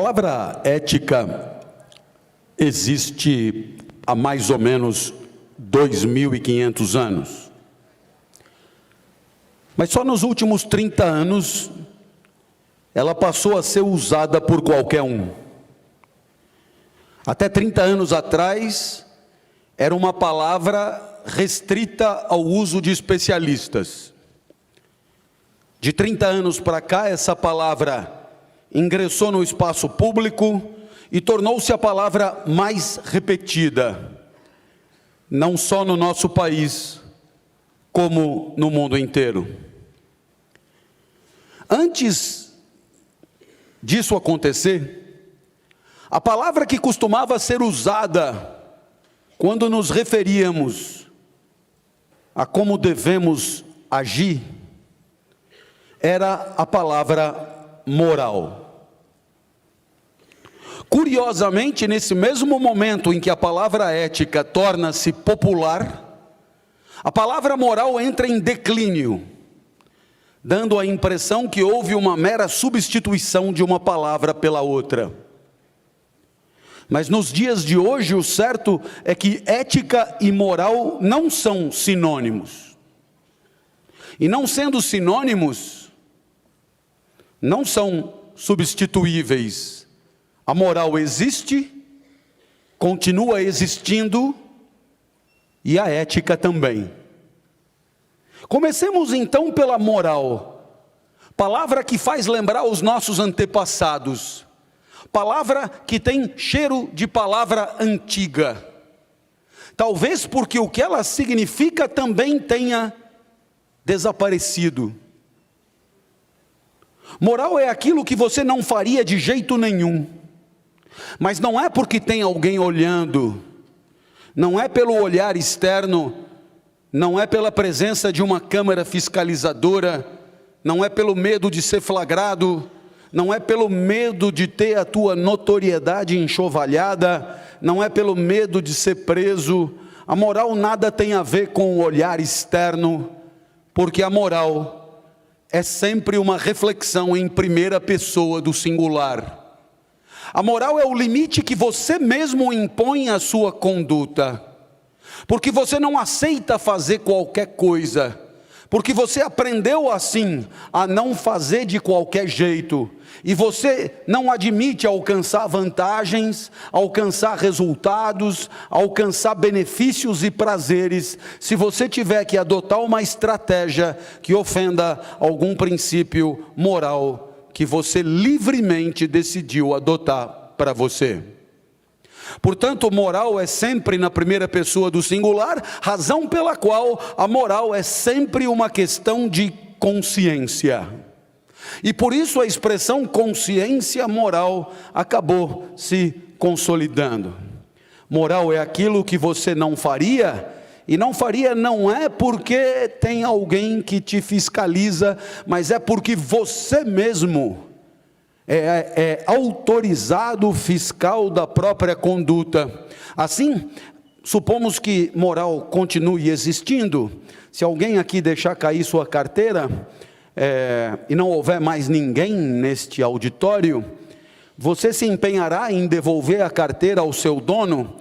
palavra ética existe há mais ou menos 2.500 anos. Mas só nos últimos 30 anos ela passou a ser usada por qualquer um. Até 30 anos atrás era uma palavra restrita ao uso de especialistas. De 30 anos para cá, essa palavra ingressou no espaço público e tornou-se a palavra mais repetida, não só no nosso país, como no mundo inteiro. Antes disso acontecer, a palavra que costumava ser usada quando nos referíamos a como devemos agir, era a palavra moral. Curiosamente, nesse mesmo momento em que a palavra ética torna-se popular, a palavra moral entra em declínio, dando a impressão que houve uma mera substituição de uma palavra pela outra. Mas nos dias de hoje, o certo é que ética e moral não são sinônimos. E não sendo sinônimos, não são substituíveis. A moral existe, continua existindo, e a ética também. Comecemos então pela moral, palavra que faz lembrar os nossos antepassados, palavra que tem cheiro de palavra antiga, talvez porque o que ela significa também tenha desaparecido. Moral é aquilo que você não faria de jeito nenhum, mas não é porque tem alguém olhando, não é pelo olhar externo, não é pela presença de uma câmara fiscalizadora, não é pelo medo de ser flagrado, não é pelo medo de ter a tua notoriedade enxovalhada, não é pelo medo de ser preso. A moral nada tem a ver com o olhar externo, porque a moral é sempre uma reflexão em primeira pessoa do singular. A moral é o limite que você mesmo impõe à sua conduta, porque você não aceita fazer qualquer coisa, porque você aprendeu assim a não fazer de qualquer jeito, e você não admite alcançar vantagens, alcançar resultados, alcançar benefícios e prazeres, se você tiver que adotar uma estratégia que ofenda algum princípio moral que você livremente decidiu adotar para você. Portanto, moral é sempre na primeira pessoa do singular, razão pela qual a moral é sempre uma questão de consciência. E por isso a expressão consciência moral acabou se consolidando. Moral é aquilo que você não faria, e não faria não é porque tem alguém que te fiscaliza, mas é porque você mesmo é autorizado fiscal da própria conduta. Assim, supomos que moral continue existindo. Se alguém aqui deixar cair sua carteira, e não houver mais ninguém neste auditório, você se empenhará em devolver a carteira ao seu dono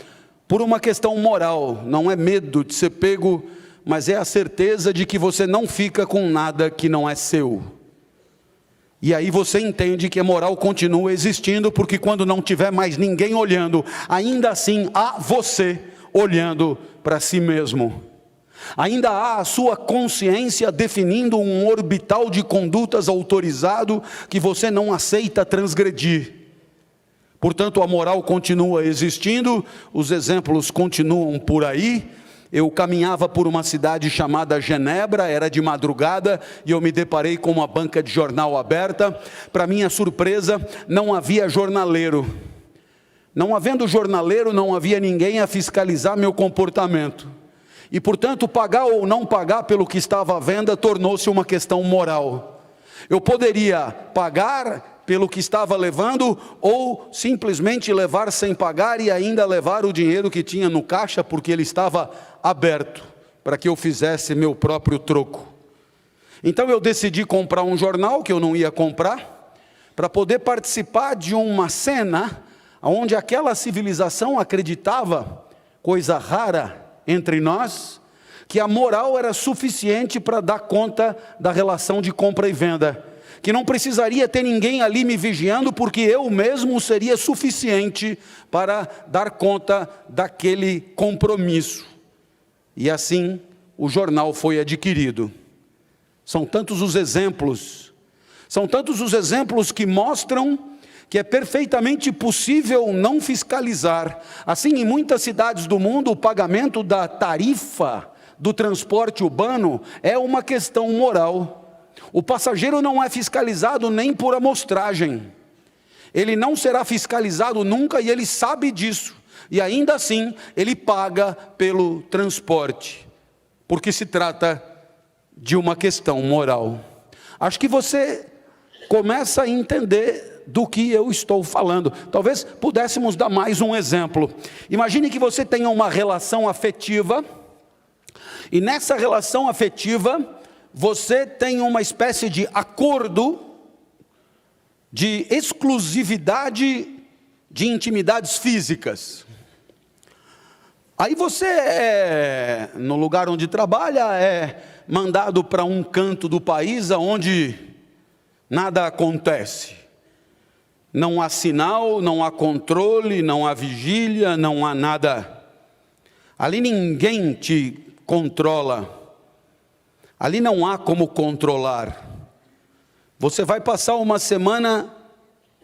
por uma questão moral. Não é medo de ser pego, mas é a certeza de que você não fica com nada que não é seu. E aí você entende que a moral continua existindo, porque quando não tiver mais ninguém olhando, ainda assim há você olhando para si mesmo. Ainda há a sua consciência definindo um orbital de condutas autorizado que você não aceita transgredir. Portanto, a moral continua existindo, os exemplos continuam por aí. Eu caminhava por uma cidade chamada Genebra, era de madrugada, e eu me deparei com uma banca de jornal aberta. Para minha surpresa, não havia jornaleiro. Não havendo jornaleiro, não havia ninguém a fiscalizar meu comportamento. E, portanto, pagar ou não pagar pelo que estava à venda tornou-se uma questão moral. Eu poderia pagar pelo que estava levando, ou simplesmente levar sem pagar e ainda levar o dinheiro que tinha no caixa, porque ele estava aberto, para que eu fizesse meu próprio troco. Então eu decidi comprar um jornal que eu não ia comprar, para poder participar de uma cena onde aquela civilização acreditava, coisa rara entre nós, que a moral era suficiente para dar conta da relação de compra e venda, que não precisaria ter ninguém ali me vigiando, porque eu mesmo seria suficiente para dar conta daquele compromisso. E assim o jornal foi adquirido. São tantos os exemplos que mostram que é perfeitamente possível não fiscalizar. Assim, em muitas cidades do mundo, o pagamento da tarifa do transporte urbano é uma questão moral. O passageiro não é fiscalizado nem por amostragem. Ele não será fiscalizado nunca e ele sabe disso. E ainda assim, ele paga pelo transporte, porque se trata de uma questão moral. Acho que você começa a entender do que eu estou falando. Talvez pudéssemos dar mais um exemplo. Imagine que você tenha uma relação afetiva, e nessa relação afetiva, você tem uma espécie de acordo de exclusividade de intimidades físicas. Aí você, no lugar onde trabalha, é mandado para um canto do país onde nada acontece. Não há sinal, não há controle, não há vigília, não há nada. Ali ninguém te controla. Ali não há como controlar. Você vai passar uma semana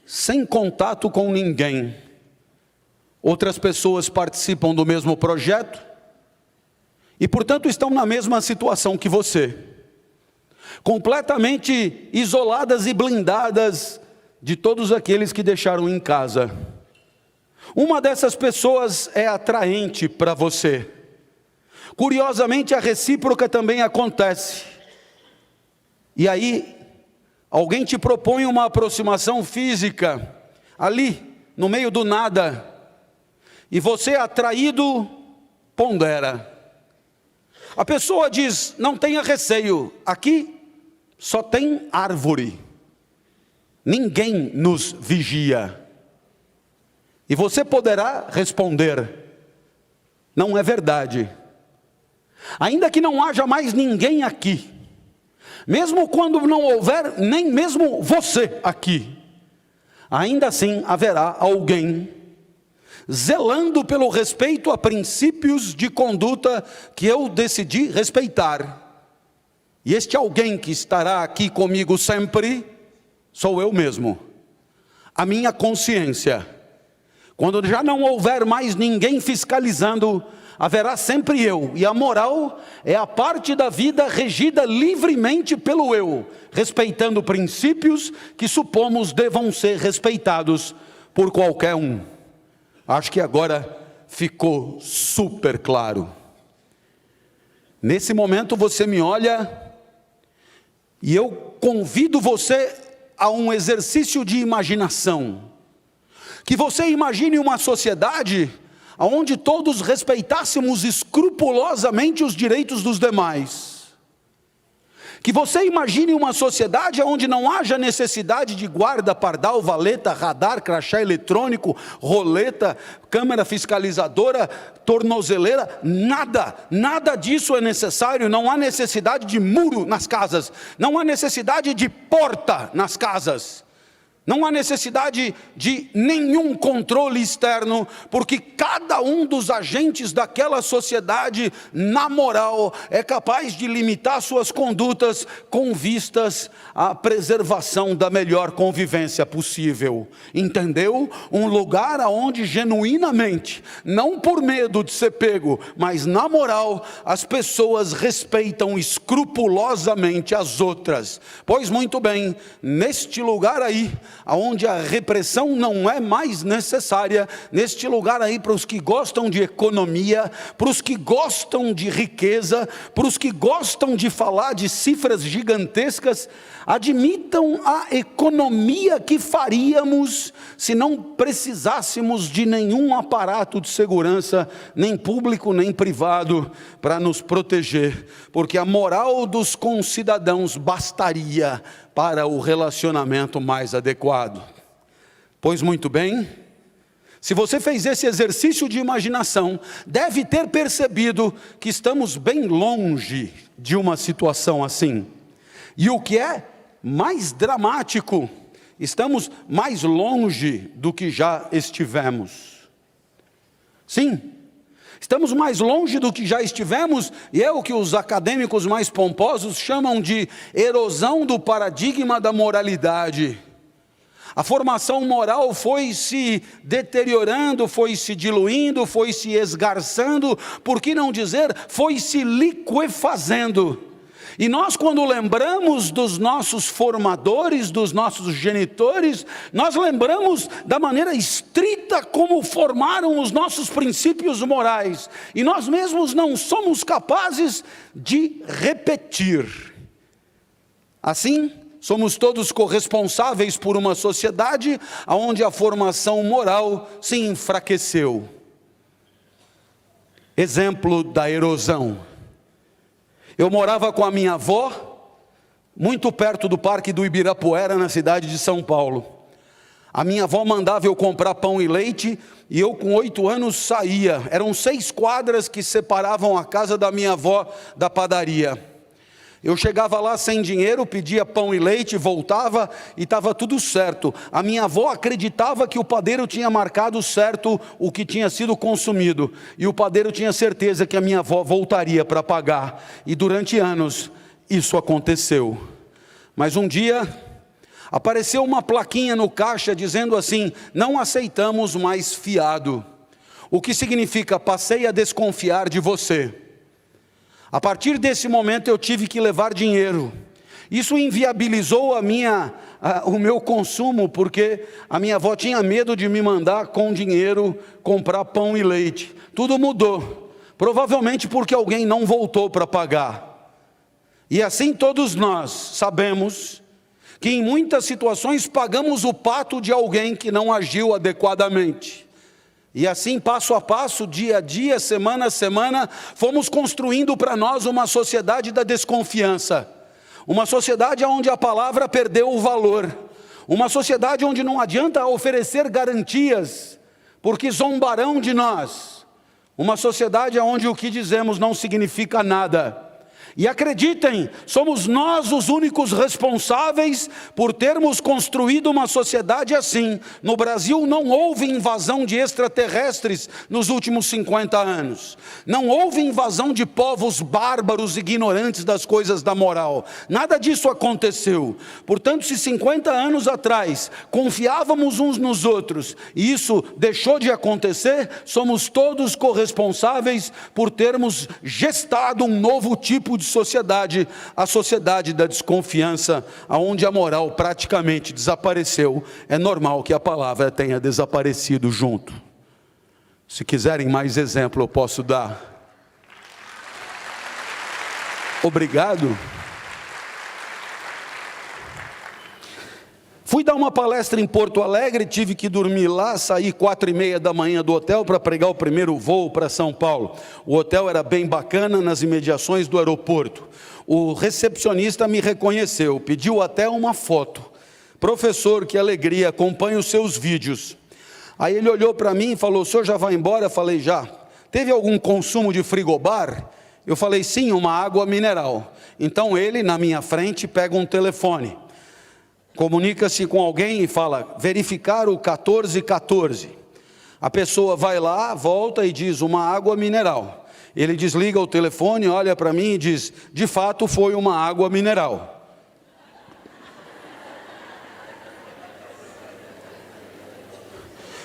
sem contato com ninguém. Outras pessoas participam do mesmo projeto e, portanto, estão na mesma situação que você. Completamente isoladas e blindadas de todos aqueles que deixaram em casa. Uma dessas pessoas é atraente para você. Curiosamente, a recíproca também acontece. E aí, alguém te propõe uma aproximação física, ali, no meio do nada, e você, atraído, pondera. A pessoa diz: não tenha receio, aqui só tem árvore. Ninguém nos vigia. E você poderá responder: não é verdade. Ainda que não haja mais ninguém aqui, mesmo quando não houver nem mesmo você aqui, ainda assim haverá alguém zelando pelo respeito a princípios de conduta que eu decidi respeitar. E este alguém que estará aqui comigo sempre sou eu mesmo, a minha consciência. Quando já não houver mais ninguém fiscalizando, haverá sempre eu, e a moral é a parte da vida regida livremente pelo eu, respeitando princípios que supomos devam ser respeitados por qualquer um. Acho que agora ficou super claro. Nesse momento você me olha, e eu convido você a um exercício de imaginação. Que você imagine uma sociedade onde todos respeitássemos escrupulosamente os direitos dos demais. Que você imagine uma sociedade onde não haja necessidade de guarda, pardal, valeta, radar, crachá eletrônico, roleta, câmera fiscalizadora, tornozeleira, nada disso é necessário. Não há necessidade de muro nas casas, não há necessidade de porta nas casas. Não há necessidade de nenhum controle externo, porque cada um dos agentes daquela sociedade, na moral, é capaz de limitar suas condutas com vistas à preservação da melhor convivência possível. Entendeu? Um lugar onde genuinamente, não por medo de ser pego, mas na moral, as pessoas respeitam escrupulosamente as outras. Pois muito bem, neste lugar aí, onde a repressão não é mais necessária, neste lugar aí, para os que gostam de economia, para os que gostam de riqueza, para os que gostam de falar de cifras gigantescas, admitam a economia que faríamos se não precisássemos de nenhum aparato de segurança, nem público nem privado, para nos proteger, porque a moral dos concidadãos bastaria para o relacionamento mais adequado. Pois muito bem, se você fez esse exercício de imaginação, deve ter percebido que estamos bem longe de uma situação assim. E o que é mais dramático, estamos mais longe do que já estivemos. Sim, estamos mais longe do que já estivemos, e é o que os acadêmicos mais pomposos chamam de erosão do paradigma da moralidade. A formação moral foi se deteriorando, foi se diluindo, foi se esgarçando, por que não dizer, foi se liquefazendo. E nós, quando lembramos dos nossos formadores, dos nossos genitores, nós lembramos da maneira estrita como formaram os nossos princípios morais. E nós mesmos não somos capazes de repetir. Assim, somos todos corresponsáveis por uma sociedade onde a formação moral se enfraqueceu. Exemplo da erosão. Eu morava com a minha avó, muito perto do Parque do Ibirapuera, na cidade de São Paulo. A minha avó mandava eu comprar pão e leite, e eu com 8 anos saía. Eram 6 quadras que separavam a casa da minha avó da padaria. Eu chegava lá sem dinheiro, pedia pão e leite, voltava e estava tudo certo. A minha avó acreditava que o padeiro tinha marcado certo o que tinha sido consumido. E o padeiro tinha certeza que a minha avó voltaria para pagar. E durante anos isso aconteceu. Mas um dia apareceu uma plaquinha no caixa dizendo assim: não aceitamos mais fiado. O que significa: passei a desconfiar de você. A partir desse momento eu tive que levar dinheiro. Isso inviabilizou o meu consumo, porque a minha avó tinha medo de me mandar com dinheiro comprar pão e leite. Tudo mudou, provavelmente porque alguém não voltou para pagar. E assim todos nós sabemos que em muitas situações pagamos o pato de alguém que não agiu adequadamente. E assim, passo a passo, dia a dia, semana a semana, fomos construindo para nós uma sociedade da desconfiança. Uma sociedade onde a palavra perdeu o valor. Uma sociedade onde não adianta oferecer garantias, porque zombarão de nós. Uma sociedade onde o que dizemos não significa nada. E acreditem, somos nós os únicos responsáveis por termos construído uma sociedade assim. No Brasil não houve invasão de extraterrestres nos últimos 50 anos. Não houve invasão de povos bárbaros ignorantes das coisas da moral. Nada disso aconteceu. Portanto, se 50 anos atrás confiávamos uns nos outros e isso deixou de acontecer, somos todos corresponsáveis por termos gestado um novo tipo de sociedade, a sociedade da desconfiança, onde a moral praticamente desapareceu. É normal que a palavra tenha desaparecido junto. Se quiserem mais exemplo, eu posso dar. Obrigado. Fui dar uma palestra em Porto Alegre, tive que dormir lá, saí 4h30 da manhã do hotel para pregar o primeiro voo para São Paulo. O hotel era bem bacana, nas imediações do aeroporto. O recepcionista me reconheceu, pediu até uma foto. Professor, que alegria, acompanho os seus vídeos. Aí ele olhou para mim e falou: o senhor já vai embora? Eu falei: já. Teve algum consumo de frigobar? Eu falei: sim, uma água mineral. Então ele, na minha frente, pega um telefone. Comunica-se com alguém e fala: verificar o 1414. A pessoa vai lá, volta e diz: uma água mineral. Ele desliga o telefone, olha para mim e diz: de fato foi uma água mineral.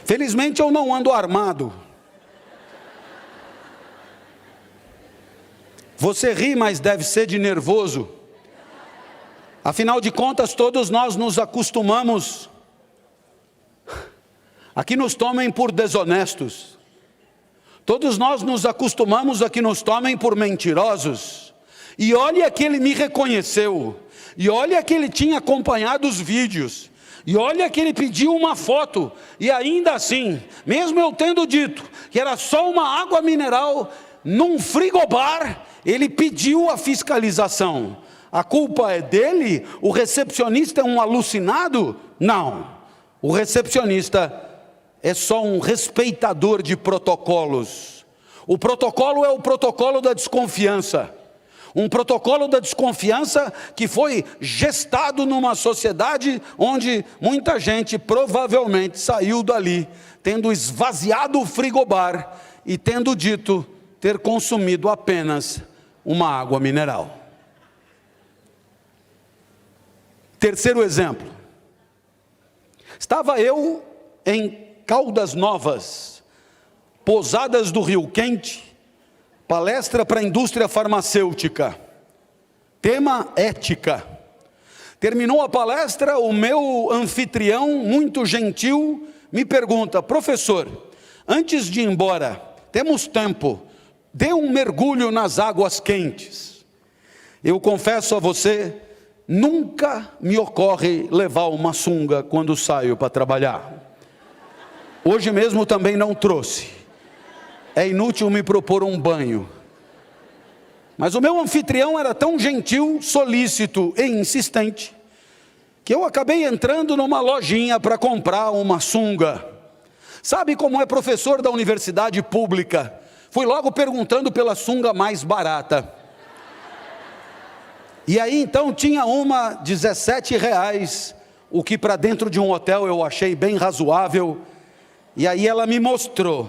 Felizmente eu não ando armado. Você ri, mas deve ser de nervoso. Afinal de contas, todos nós nos acostumamos a que nos tomem por desonestos. Todos nós nos acostumamos a que nos tomem por mentirosos. E olha que ele me reconheceu. E olha que ele tinha acompanhado os vídeos. E olha que ele pediu uma foto. E ainda assim, mesmo eu tendo dito que era só uma água mineral, num frigobar, ele pediu a fiscalização. A culpa é dele? O recepcionista é um alucinado? Não. O recepcionista é só um respeitador de protocolos. O protocolo é o protocolo da desconfiança. Um protocolo da desconfiança que foi gestado numa sociedade onde muita gente provavelmente saiu dali, tendo esvaziado o frigobar e tendo dito ter consumido apenas uma água mineral. Terceiro exemplo. Estava eu em Caldas Novas, Posadas do Rio Quente, palestra para a indústria farmacêutica, tema ética. Terminou a palestra, o meu anfitrião, muito gentil, me pergunta: professor, antes de ir embora, temos tempo, dê um mergulho nas águas quentes. Eu confesso a você, nunca me ocorre levar uma sunga quando saio para trabalhar. Hoje mesmo também não trouxe. É inútil me propor um banho. Mas o meu anfitrião era tão gentil, solícito e insistente, que eu acabei entrando numa lojinha para comprar uma sunga. Sabe como é professor da universidade pública? Fui logo perguntando pela sunga mais barata. E aí então tinha uma R$17, o que para dentro de um hotel eu achei bem razoável. E aí ela me mostrou.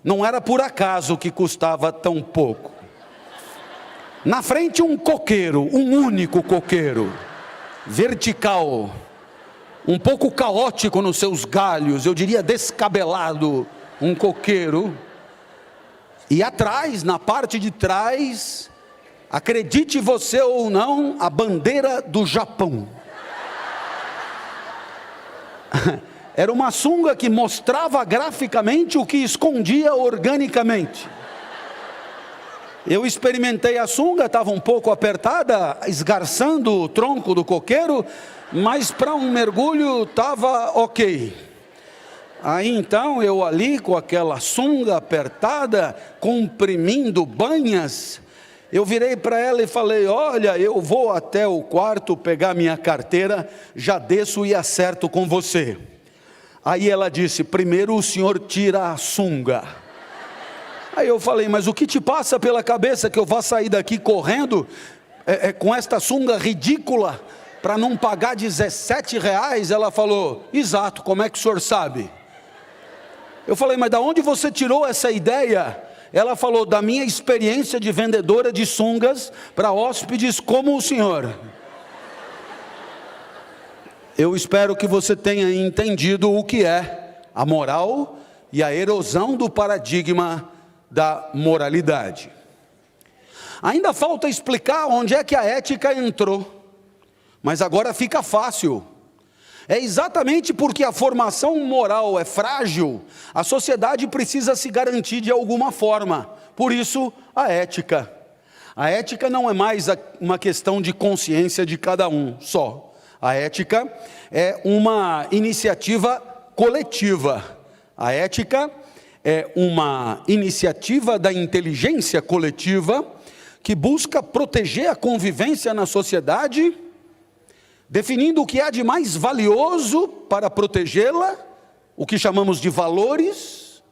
Não era por acaso que custava tão pouco. Na frente um coqueiro, um único coqueiro, vertical, um pouco caótico nos seus galhos, eu diria descabelado, um coqueiro. E atrás, na parte de trás, acredite você ou não, a bandeira do Japão. Era uma sunga que mostrava graficamente o que escondia organicamente. Eu experimentei a sunga, estava um pouco apertada, esgarçando o tronco do coqueiro, mas para um mergulho estava ok. Aí então eu ali com aquela sunga apertada, comprimindo banhas, eu virei para ela e falei: olha, eu vou até o quarto pegar minha carteira, já desço e acerto com você. Aí ela disse: primeiro o senhor tira a sunga. Aí eu falei: mas o que te passa pela cabeça que eu vá sair daqui correndo com esta sunga ridícula para não pagar R$17? Ela falou: exato, como é que o senhor sabe? Eu falei: mas da onde você tirou essa ideia? Ela falou: da minha experiência de vendedora de sungas para hóspedes como o senhor. Eu espero que você tenha entendido o que é a moral e a erosão do paradigma da moralidade. Ainda falta explicar onde é que a ética entrou, mas agora fica fácil. É exatamente porque a formação moral é frágil, a sociedade precisa se garantir de alguma forma. Por isso, a ética. A ética não é mais uma questão de consciência de cada um só. A ética é uma iniciativa coletiva. A ética é uma iniciativa da inteligência coletiva que busca proteger a convivência na sociedade, definindo o que há de mais valioso para protegê-la, o que chamamos de valores,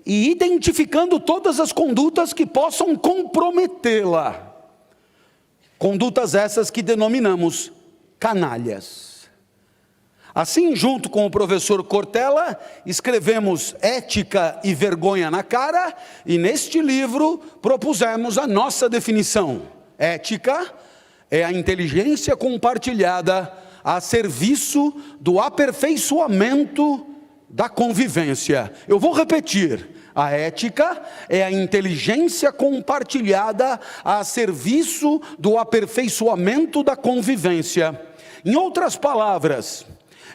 e identificando todas as condutas que possam comprometê-la. Condutas essas que denominamos canalhas. Assim, junto com o professor Cortella, escrevemos Ética e Vergonha na Cara, e neste livro propusemos a nossa definição. Ética é a inteligência compartilhada a serviço do aperfeiçoamento da convivência. Eu vou repetir: a ética é a inteligência compartilhada a serviço do aperfeiçoamento da convivência. Em outras palavras,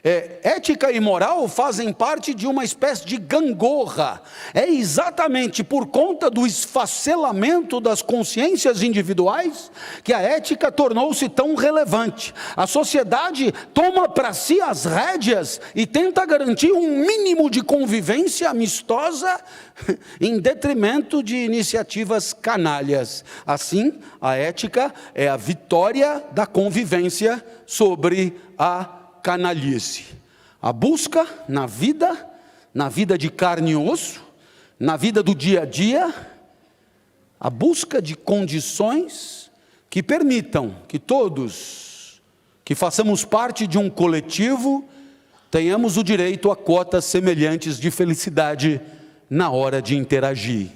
Ética e moral fazem parte de uma espécie de gangorra. É exatamente por conta do esfacelamento das consciências individuais que a ética tornou-se tão relevante. A sociedade toma para si as rédeas e tenta garantir um mínimo de convivência amistosa em detrimento de iniciativas canalhas. Assim, a ética é a vitória da convivência sobre a canalice. A busca na vida de carne e osso, na vida do dia a dia, a busca de condições que permitam que todos, que façamos parte de um coletivo, tenhamos o direito a cotas semelhantes de felicidade na hora de interagir.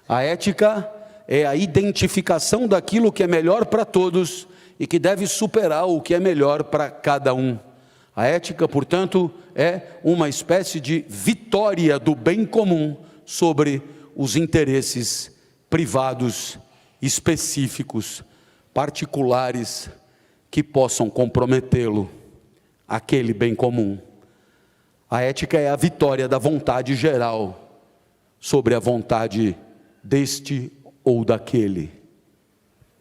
A ética é a identificação daquilo que é melhor para todos e que deve superar o que é melhor para cada um. A ética, portanto, é uma espécie de vitória do bem comum sobre os interesses privados, específicos, particulares, que possam comprometê-lo, aquele bem comum. A ética é a vitória da vontade geral sobre a vontade deste ou daquele.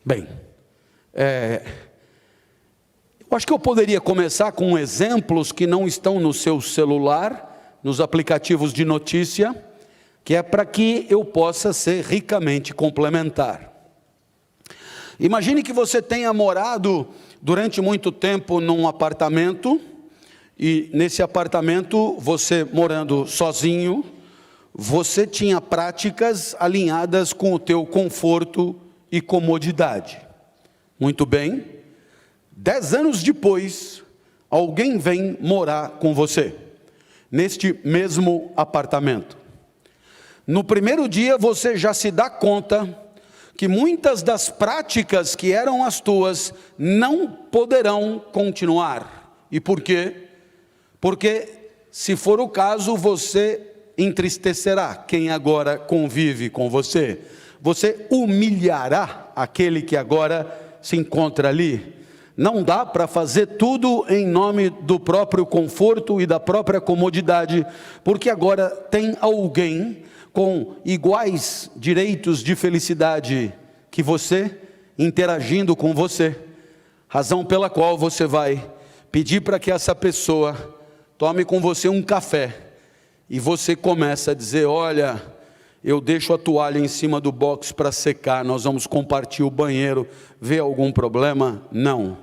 Bem, eu acho que eu poderia começar com exemplos que não estão no seu celular, nos aplicativos de notícia, que é para que eu possa ser ricamente complementar. Imagine que você tenha morado durante muito tempo num apartamento, e nesse apartamento, você morando sozinho, você tinha práticas alinhadas com o teu conforto e comodidade. Muito bem, 10 anos depois, alguém vem morar com você, neste mesmo apartamento. No primeiro dia você já se dá conta que muitas das práticas que eram as tuas não poderão continuar. E por quê? Porque, se for o caso, você entristecerá quem agora convive com você. Você humilhará aquele que agora se encontra ali. Não dá para fazer tudo em nome do próprio conforto e da própria comodidade, porque agora tem alguém com iguais direitos de felicidade que você, interagindo com você, razão pela qual você vai pedir para que essa pessoa tome com você um café, e você começa a dizer: olha, eu deixo a toalha em cima do box para secar, nós vamos compartilhar o banheiro, vê algum problema? Não.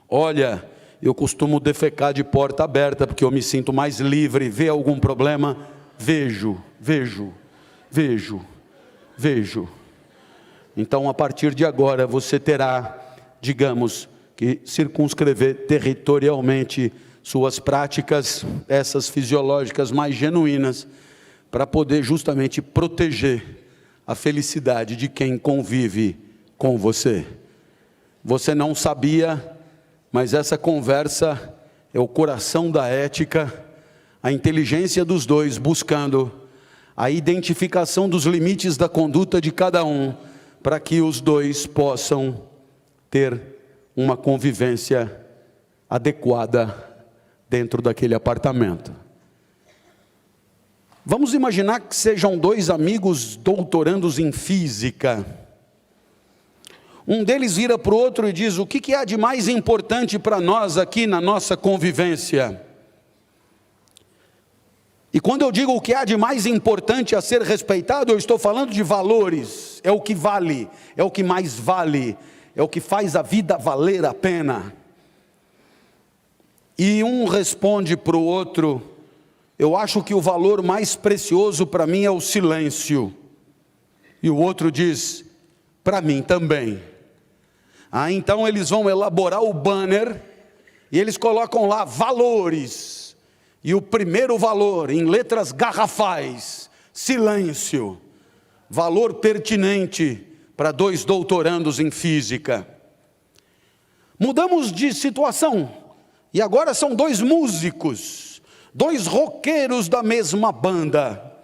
Olha, eu costumo defecar de porta aberta, porque eu me sinto mais livre, vê algum problema? Vejo. Então, a partir de agora, você terá, digamos, que circunscrever territorialmente suas práticas, essas fisiológicas mais genuínas, para poder justamente proteger a felicidade de quem convive com você. Você não sabia, mas essa conversa é o coração da ética, a inteligência dos dois buscando a identificação dos limites da conduta de cada um, para que os dois possam ter uma convivência adequada dentro daquele apartamento. Vamos imaginar que sejam dois amigos doutorandos em física. Um deles vira para o outro e diz: o que há de mais importante para nós aqui na nossa convivência? E quando eu digo o que há de mais importante a ser respeitado, eu estou falando de valores. É o que vale, é o que mais vale, é o que faz a vida valer a pena. E um responde para o outro: eu acho que o valor mais precioso para mim é o silêncio. E o outro diz: para mim também. Então eles vão elaborar o banner, e eles colocam lá valores. E o primeiro valor, em letras garrafais: silêncio. Valor pertinente para dois doutorandos em física. Mudamos de situação, e agora são dois músicos, dois roqueiros da mesma banda.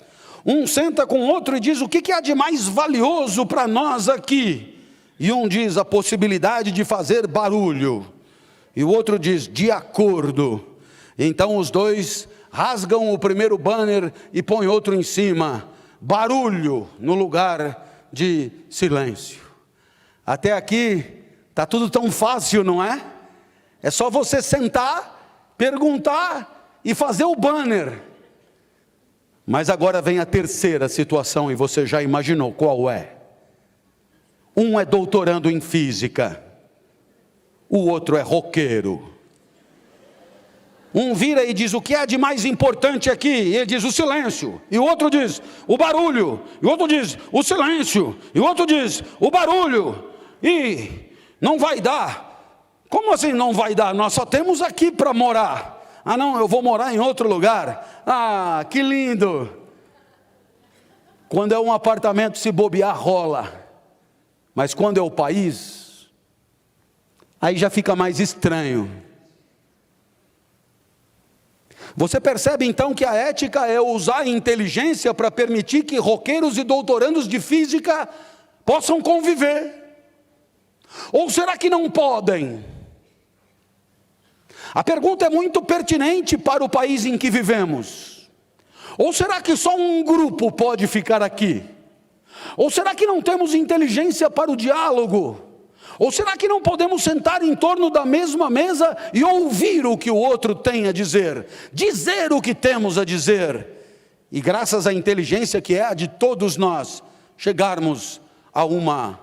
Um senta com o outro e diz: o que há de mais valioso para nós aqui? E um diz: a possibilidade de fazer barulho. E o outro diz: de acordo. Então os dois rasgam o primeiro banner e põem outro em cima. Barulho no lugar de silêncio. Até aqui está tudo tão fácil, não é? É só você sentar, perguntar e fazer o banner. Mas agora vem a terceira situação e você já imaginou qual é. Um é doutorando em física, o outro é roqueiro. Um vira e diz: o que é de mais importante aqui? E ele diz: o silêncio. E o outro diz: o barulho. E o outro diz: o silêncio. E o outro diz: o barulho. E não vai dar. Como assim não vai dar? Nós só temos aqui para morar. Ah não, eu vou morar em outro lugar. Ah, que lindo. Quando é um apartamento, se bobear, rola. Mas quando é o país, aí já fica mais estranho. Você percebe então que a ética é usar a inteligência para permitir que roqueiros e doutorandos de física possam conviver? Ou será que não podem? A pergunta é muito pertinente para o país em que vivemos. Ou será que só um grupo pode ficar aqui? Ou será que não temos inteligência para o diálogo? Ou será que não podemos sentar em torno da mesma mesa e ouvir o que o outro tem a dizer? Dizer o que temos a dizer. E graças à inteligência que é a de todos nós, chegarmos a uma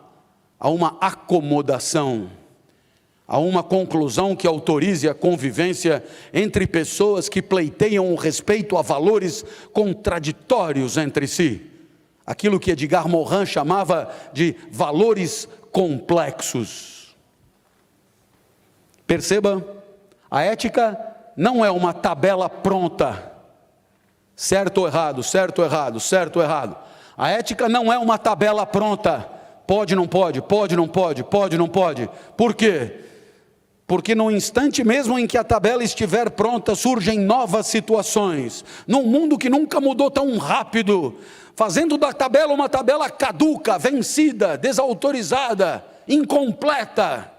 acomodação, a uma conclusão que autorize a convivência entre pessoas que pleiteiam o respeito a valores contraditórios entre si. Aquilo que Edgar Morin chamava de valores complexos. Perceba, a ética não é uma tabela pronta, certo ou errado, certo ou errado, certo ou errado. A ética não é uma tabela pronta, pode, não pode, pode, não pode, pode, não pode. Por quê? Porque no instante mesmo em que a tabela estiver pronta, surgem novas situações. Num mundo que nunca mudou tão rápido, fazendo da tabela uma tabela caduca, vencida, desautorizada, incompleta.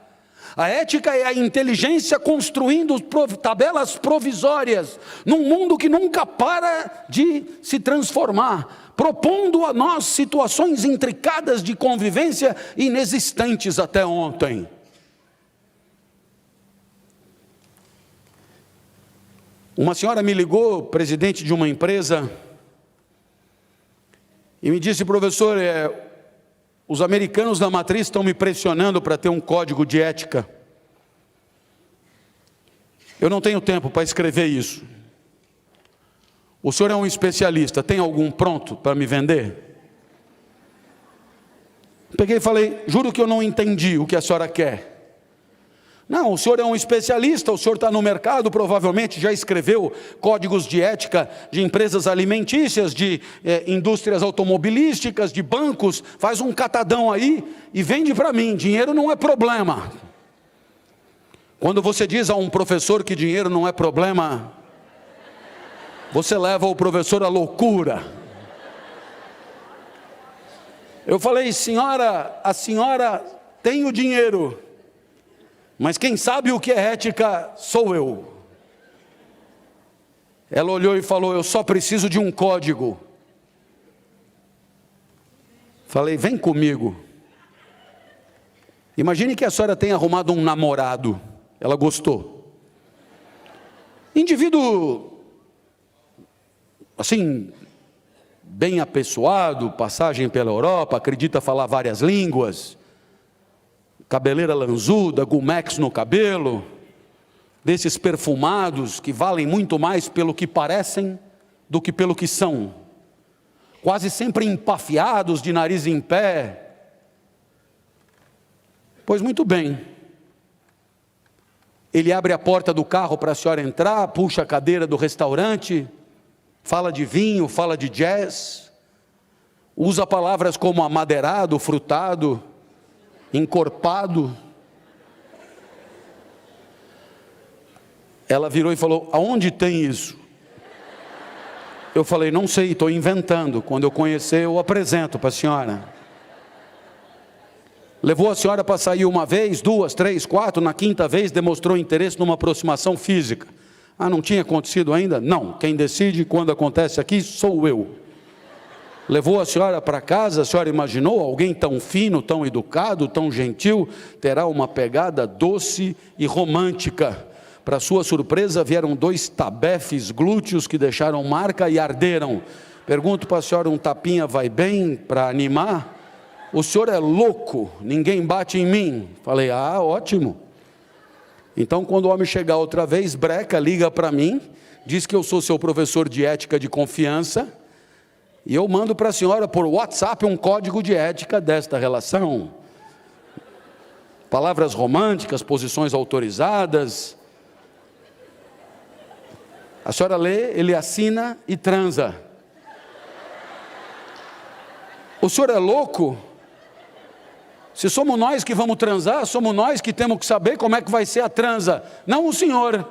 A ética é a inteligência construindo tabelas provisórias, num mundo que nunca para de se transformar, propondo a nós situações intricadas de convivência inexistentes até ontem. Uma senhora me ligou, presidente de uma empresa, e me disse: professor, os americanos da matriz estão me pressionando para ter um código de ética. Eu não tenho tempo para escrever isso. O senhor é um especialista, tem algum pronto para me vender? Peguei e falei: juro que eu não entendi o que a senhora quer. Não, o senhor é um especialista, o senhor está no mercado, provavelmente já escreveu códigos de ética de empresas alimentícias, de indústrias automobilísticas, de bancos, faz um catadão aí e vende para mim. Dinheiro não é problema. Quando você diz a um professor que dinheiro não é problema, você leva o professor à loucura. Eu falei: senhora, a senhora tem o dinheiro, mas quem sabe o que é ética sou eu. Ela olhou e falou: eu só preciso de um código. Falei: vem comigo. Imagine que a senhora tenha arrumado um namorado. Ela gostou. Indivíduo, assim, bem apessoado, passagem pela Europa, acredita falar várias línguas, cabeleira lanzuda, Gumex no cabelo, desses perfumados que valem muito mais pelo que parecem do que pelo que são, quase sempre empafiados, de nariz em pé. Pois muito bem, ele abre a porta do carro para a senhora entrar, puxa a cadeira do restaurante, fala de vinho, fala de jazz, usa palavras como amadeirado, frutado, encorpado. Ela virou e falou: aonde tem isso? Eu falei: não sei, estou inventando. Quando eu conhecer, eu apresento para a senhora. Levou a senhora para sair uma vez, duas, três, quatro, na quinta vez demonstrou interesse numa aproximação física. Ah, não tinha acontecido ainda? Não, quem decide quando acontece aqui sou eu. Levou a senhora para casa, a senhora imaginou alguém tão fino, tão educado, tão gentil, terá uma pegada doce e romântica. Para sua surpresa, vieram 2 tabefes glúteos que deixaram marca e arderam. Pergunto para a senhora, um tapinha vai bem para animar? O senhor é louco, ninguém bate em mim. Falei, ótimo. Então, quando o homem chegar outra vez, breca, liga para mim, diz que eu sou seu professor de ética de confiança, e eu mando para a senhora por WhatsApp um código de ética desta relação. Palavras românticas, posições autorizadas. A senhora lê, ele assina e transa. O senhor é louco? Se somos nós que vamos transar, somos nós que temos que saber como é que vai ser a transa, não o senhor.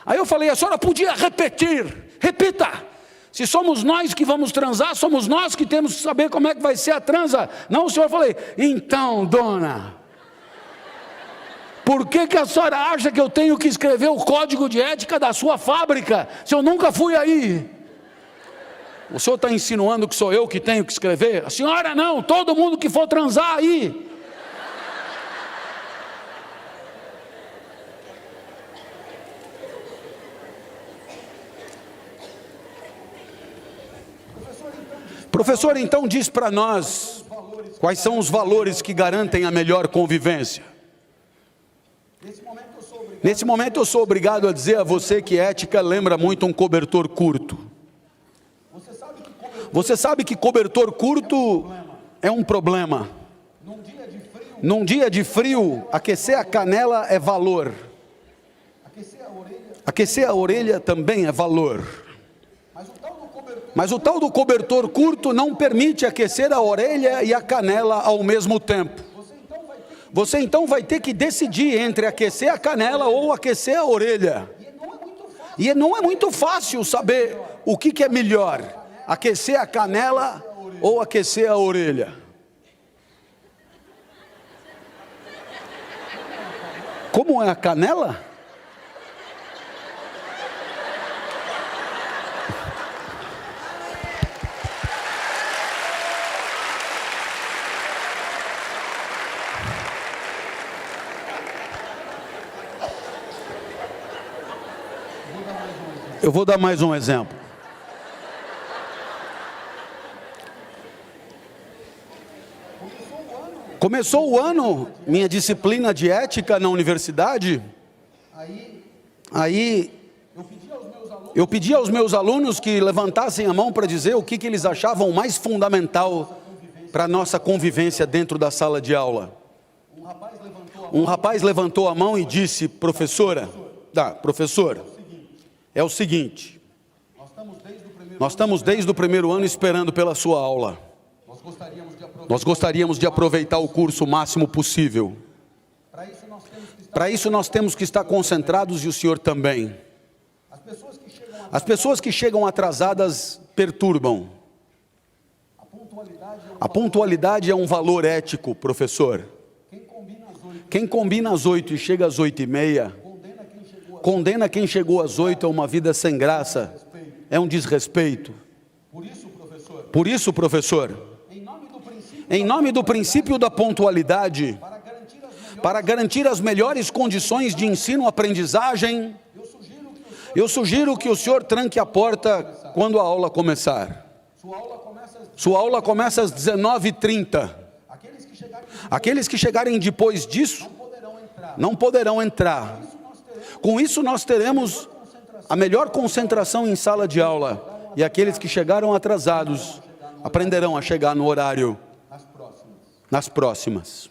Aí eu falei, a senhora podia repetir, repita. Se somos nós que vamos transar, somos nós que temos que saber como é que vai ser a transa, não o senhor. Eu falei, então, dona, por que a senhora acha que eu tenho que escrever o código de ética da sua fábrica, se eu nunca fui aí? O senhor está insinuando que sou eu que tenho que escrever? A senhora não, todo mundo que for transar aí. Professor, então diz para nós, quais são os valores que garantem a melhor convivência? Nesse momento eu sou obrigado a dizer a você que ética lembra muito um cobertor curto. Você sabe que cobertor curto é um problema. Num dia de frio, aquecer a canela é valor. Aquecer a orelha também é valor. Mas o tal do cobertor curto não permite aquecer a orelha e a canela ao mesmo tempo. Você então vai ter que decidir entre aquecer a canela ou aquecer a orelha. E não é muito fácil saber o que é melhor. Aquecer a canela ou aquecer a orelha? Como é a canela? Eu vou dar mais um exemplo. Começou o ano, minha disciplina de ética na universidade, aí eu pedi aos meus alunos que levantassem a mão para dizer o que eles achavam mais fundamental para a nossa convivência dentro da sala de aula. Um rapaz levantou a mão e disse, professor, é o seguinte, nós estamos desde o primeiro ano esperando pela sua aula. Nós gostaríamos de aproveitar o curso o máximo possível. Para isso nós temos que estar concentrados e o senhor também. As pessoas que chegam atrasadas perturbam. A pontualidade é um valor ético, professor. Quem combina às 8 e chega às 8h30, condena quem chegou às 8 a uma vida sem graça. É um desrespeito. Por isso, professor, em nome do princípio da pontualidade, para garantir as melhores condições de ensino-aprendizagem, eu sugiro que o senhor tranque a porta quando a aula começar. Sua aula começa às 19h30. Aqueles que chegarem depois disso, não poderão entrar. Com isso nós teremos a melhor concentração em sala de aula. E aqueles que chegaram atrasados, aprenderão a chegar no horário. Nas próximas.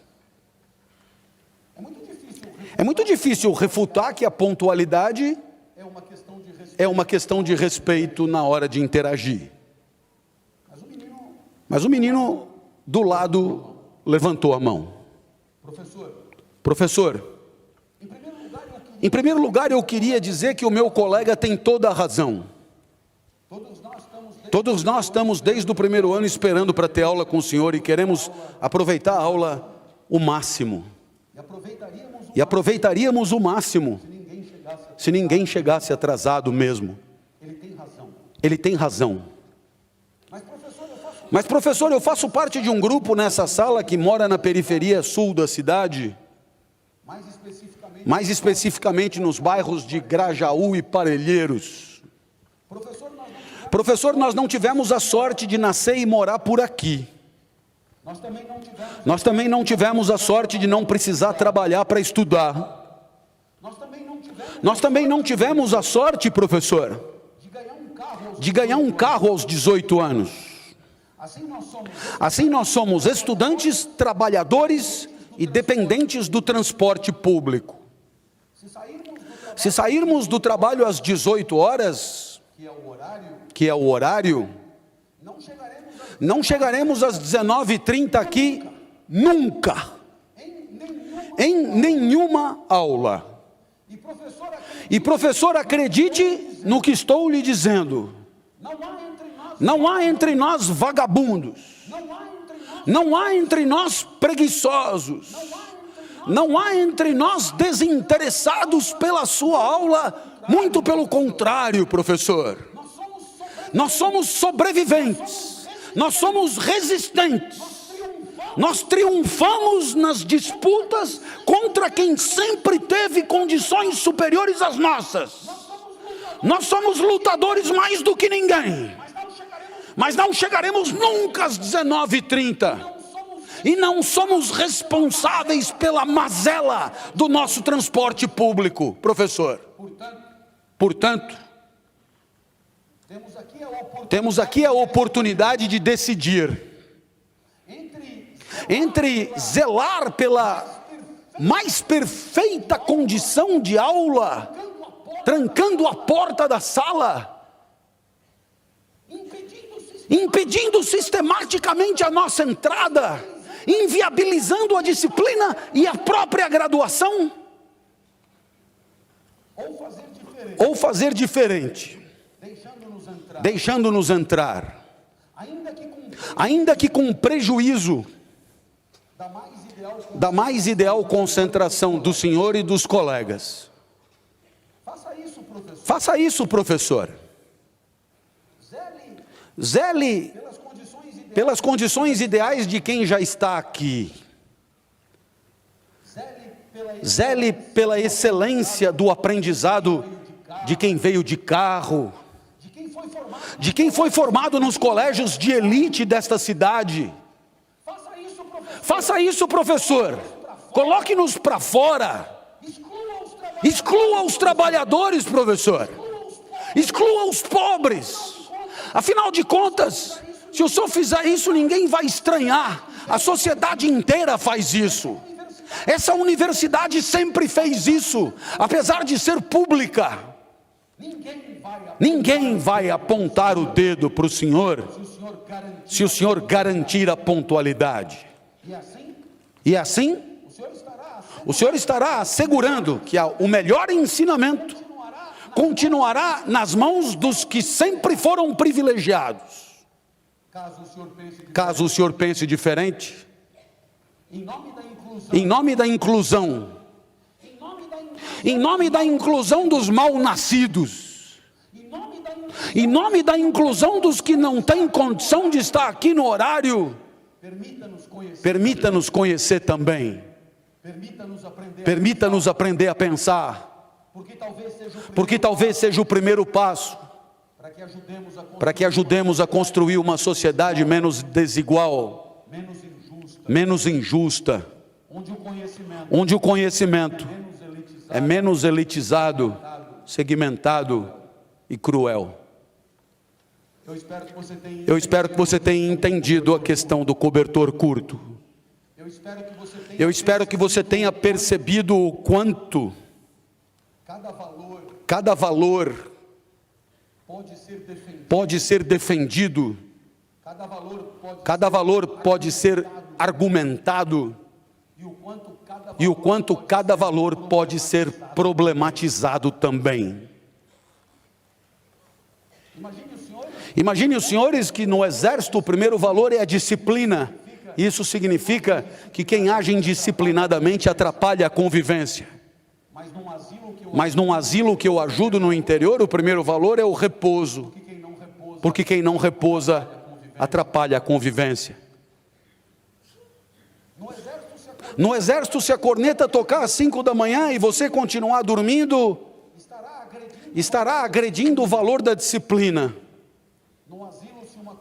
É muito difícil refutar que a pontualidade é uma questão de respeito na hora de interagir. Mas o menino do lado levantou a mão. Professor, em primeiro lugar eu queria dizer que o meu colega tem toda a razão. Todos nós estamos desde o primeiro ano esperando para ter aula com o senhor e queremos aproveitar a aula o máximo. E aproveitaríamos o máximo se ninguém chegasse atrasado mesmo. Ele tem razão. Mas professor, eu faço parte de um grupo nessa sala que mora na periferia sul da cidade, mais especificamente nos bairros de Grajaú e Parelheiros. Professor, nós não tivemos a sorte de nascer e morar por aqui. Nós também não tivemos a sorte de não precisar trabalhar para estudar. Nós também não tivemos a sorte, professor, de ganhar um carro aos 18 anos. Assim nós somos estudantes, trabalhadores e dependentes do transporte público. Se sairmos do trabalho às 18 horas, que é o horário, não chegaremos às 19h30 aqui nunca, em nenhuma aula. E professor, acredite no que estou lhe dizendo. Não há entre nós vagabundos, não há entre nós preguiçosos, não há entre nós desinteressados pela sua aula, muito pelo contrário, professor. Nós somos sobreviventes, nós somos resistentes, nós triunfamos nas disputas contra quem sempre teve condições superiores às nossas. Nós somos lutadores mais do que ninguém. Mas não chegaremos nunca às 19h30. E não somos responsáveis pela mazela do nosso transporte público, professor. Portanto, temos aqui a oportunidade de decidir entre zelar pela mais perfeita condição de aula, trancando a porta da sala, impedindo sistematicamente a nossa entrada, inviabilizando a disciplina e a própria graduação, ou fazer diferente, deixando-nos entrar, ainda que com prejuízo da mais ideal concentração do senhor e dos colegas. Faça isso, professor. Zele pelas condições ideais de quem já está aqui. Zele pela excelência do aprendizado de quem veio de carro, de quem foi formado nos colégios de elite desta cidade. Faça isso, professor. Coloque-nos para fora. Exclua os trabalhadores, professor. Exclua os pobres. Afinal de contas, se o senhor fizer isso, ninguém vai estranhar. A sociedade inteira faz isso. Essa universidade sempre fez isso, apesar de ser pública. Ninguém vai apontar o dedo para o senhor se o senhor garantir a pontualidade. E assim, o senhor estará assegurando que o melhor ensinamento continuará nas mãos dos que sempre foram privilegiados. Caso o senhor pense diferente, em nome da inclusão, em nome da inclusão dos mal-nascidos, em nome da inclusão dos que não têm condição de estar aqui no horário, permita-nos conhecer também, permita-nos aprender a pensar, porque talvez seja o primeiro passo para que ajudemos a construir uma sociedade menos desigual, menos injusta, onde o conhecimento é menos elitizado, segmentado e cruel. Eu espero que você tenha entendido a questão do cobertor curto. Eu espero que você tenha percebido o quanto cada valor pode ser defendido, cada valor pode ser argumentado, e o quanto cada valor pode ser problematizado também. Imagine os senhores que no exército o primeiro valor é a disciplina. Isso significa que quem age indisciplinadamente atrapalha a convivência. Mas num asilo que eu ajudo no interior, o primeiro valor é o repouso. Porque quem não repousa atrapalha a convivência. No exército, se a corneta tocar às 5 da manhã e você continuar dormindo, estará agredindo o valor da disciplina.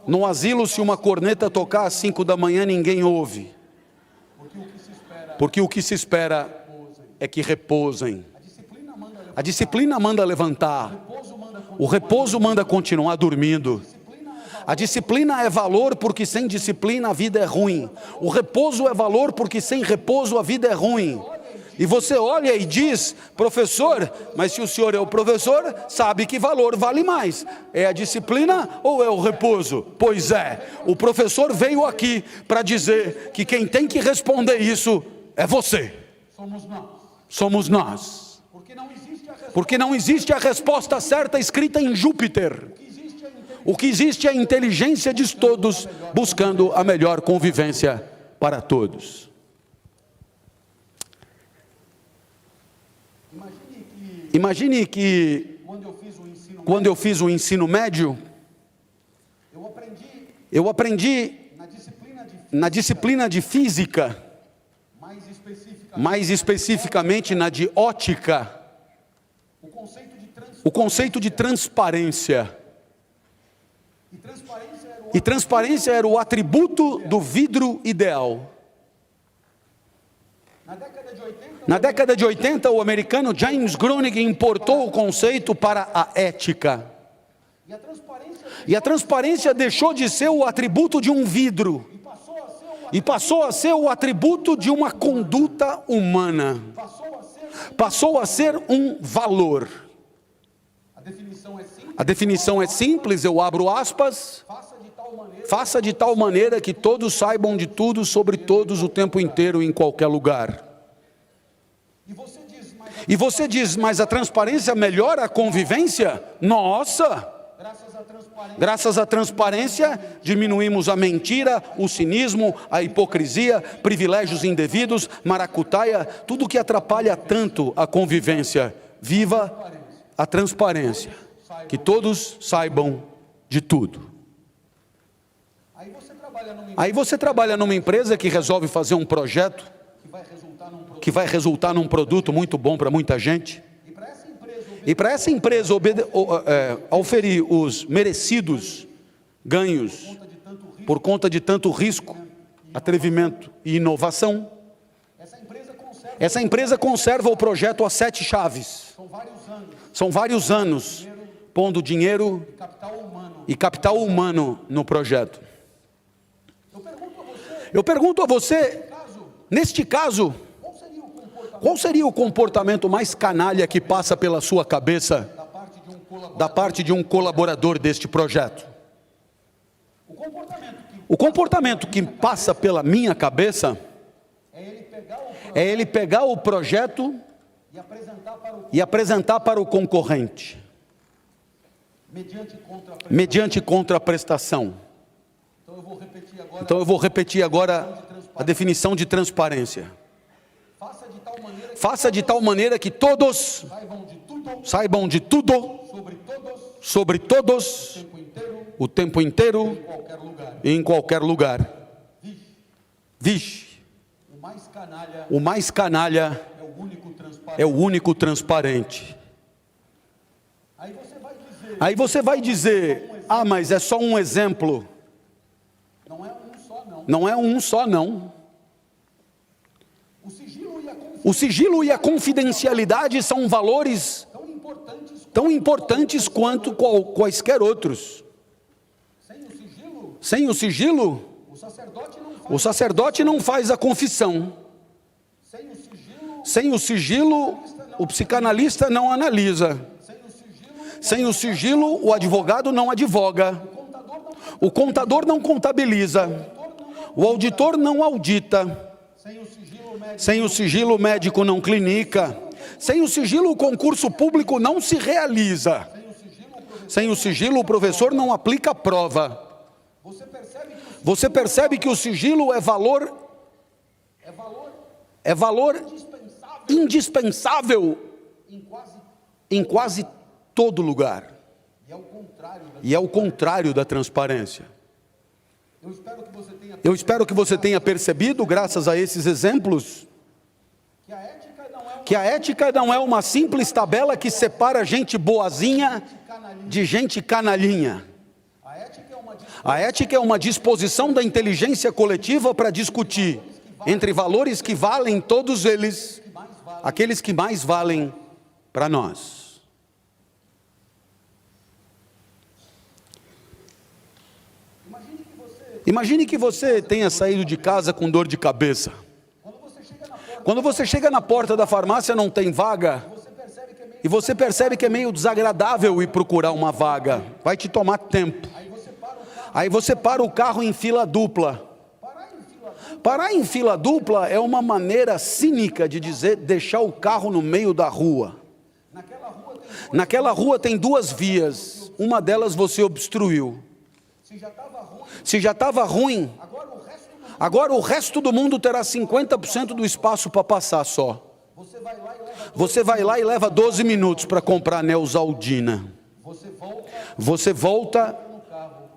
No asilo, se uma corneta tocar às 5 da manhã, ninguém ouve. Porque o que se espera é que repousem. A disciplina manda levantar. O repouso manda continuar dormindo. A disciplina é valor porque sem disciplina a vida é ruim. O repouso é valor porque sem repouso a vida é ruim. E você olha e diz, professor, mas se o senhor é o professor, sabe que valor vale mais. É a disciplina ou é o repouso? Pois é, o professor veio aqui para dizer que quem tem que responder isso é você. Somos nós. Porque não existe a resposta certa escrita em Júpiter. O que existe é a inteligência de todos buscando a melhor convivência para todos. Imagine que quando eu fiz o ensino médio, eu aprendi na disciplina de física, mais especificamente na de ótica, o conceito de transparência. E transparência era o atributo do vidro ideal. Na década de 80, o americano James Groening importou o conceito para a ética. E a transparência deixou de ser o atributo de um vidro e passou a ser o atributo de uma conduta humana. Passou a ser um valor. A definição é simples, eu abro aspas. Faça de tal maneira que todos saibam de tudo sobre todos o tempo inteiro em qualquer lugar. E você diz, mas a transparência melhora a convivência? Nossa! Graças à transparência, diminuímos a mentira, o cinismo, a hipocrisia, privilégios indevidos, maracutaia, tudo que atrapalha tanto a convivência. Viva a transparência, que todos saibam de tudo. Aí você trabalha numa empresa que resolve fazer um projeto que vai resultar num produto muito bom para muita gente. E para essa empresa oferir os merecidos ganhos por conta de tanto risco, atrevimento e inovação, essa empresa conserva o projeto a 7 chaves. São vários anos pondo dinheiro e capital humano no projeto. Eu pergunto a você, neste caso, qual seria o comportamento mais canalha que passa pela sua cabeça da parte de um colaborador deste projeto? O comportamento que passa pela minha cabeça é ele pegar o projeto e apresentar para o concorrente, mediante contraprestação. Então eu vou repetir agora a definição de transparência. Faça de tal maneira que todos saibam de tudo, sobre todos, o tempo inteiro e em qualquer lugar. Vixe, o mais canalha é o único transparente. Aí você vai dizer, ah, mas é só um exemplo. Não é um só, não. O sigilo e a confidencialidade são valores tão importantes quanto quaisquer outros. Sem o sigilo, o sacerdote não faz a confissão. Sem o sigilo, o psicanalista não analisa. Sem o sigilo, o advogado não advoga. O contador não contabiliza. O auditor não audita. Sem o sigilo, o médico não clinica. Sem o sigilo, o concurso público não se realiza. Sem o sigilo, o professor não aplica a prova. Você percebe que o sigilo é valor indispensável em quase todo lugar. E é o contrário da transparência. Eu espero que você tenha percebido, graças a esses exemplos, que a ética não é uma simples tabela que separa gente boazinha de gente canalinha. A ética é uma disposição da inteligência coletiva para discutir entre valores que valem todos eles, aqueles que mais valem para nós. Imagine que você tenha saído de casa com dor de cabeça. Quando você chega na porta da farmácia não tem vaga, e você percebe que é meio desagradável ir procurar uma vaga, vai te tomar tempo. Aí você para o carro em fila dupla. Parar em fila dupla é uma maneira cínica de dizer deixar o carro no meio da rua. Naquela rua tem duas vias, uma delas você obstruiu. Se já estava ruim, agora o resto do mundo terá 50% do espaço para passar só. Você vai lá e leva 12 minutos para comprar Neosaldina. Você volta,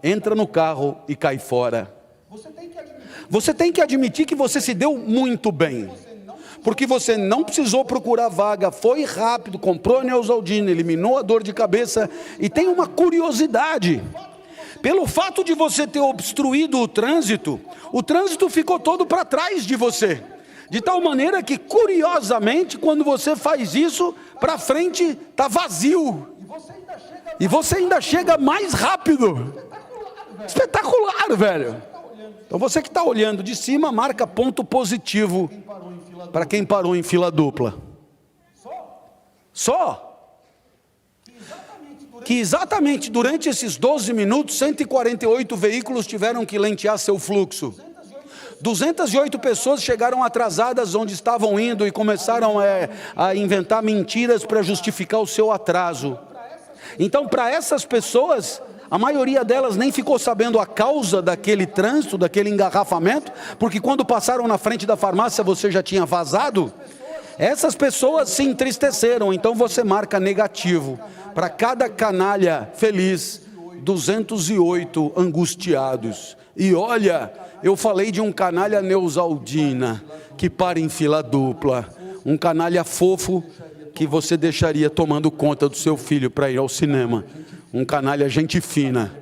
entra no carro e cai fora. Você tem que admitir que você se deu muito bem. Porque você não precisou procurar vaga, foi rápido, comprou a Neosaldina, eliminou a dor de cabeça e tem uma curiosidade. Pelo fato de você ter obstruído o trânsito ficou todo para trás de você. De tal maneira que, curiosamente, quando você faz isso, para frente está vazio. E você ainda chega mais rápido. Espetacular, velho. Então você que está olhando de cima, marca ponto positivo para quem parou em fila dupla. Só. Que exatamente durante esses 12 minutos, 148 veículos tiveram que lentear seu fluxo. 208 pessoas chegaram atrasadas onde estavam indo e começaram a inventar mentiras para justificar o seu atraso. Então, para essas pessoas, a maioria delas nem ficou sabendo a causa daquele trânsito, daquele engarrafamento, porque quando passaram na frente da farmácia você já tinha vazado. Essas pessoas se entristeceram, então você marca negativo. Para cada canalha feliz, 208 angustiados. E olha, eu falei de um canalha Neosaldina, que para em fila dupla. Um canalha fofo, que você deixaria tomando conta do seu filho para ir ao cinema. Um canalha gente fina.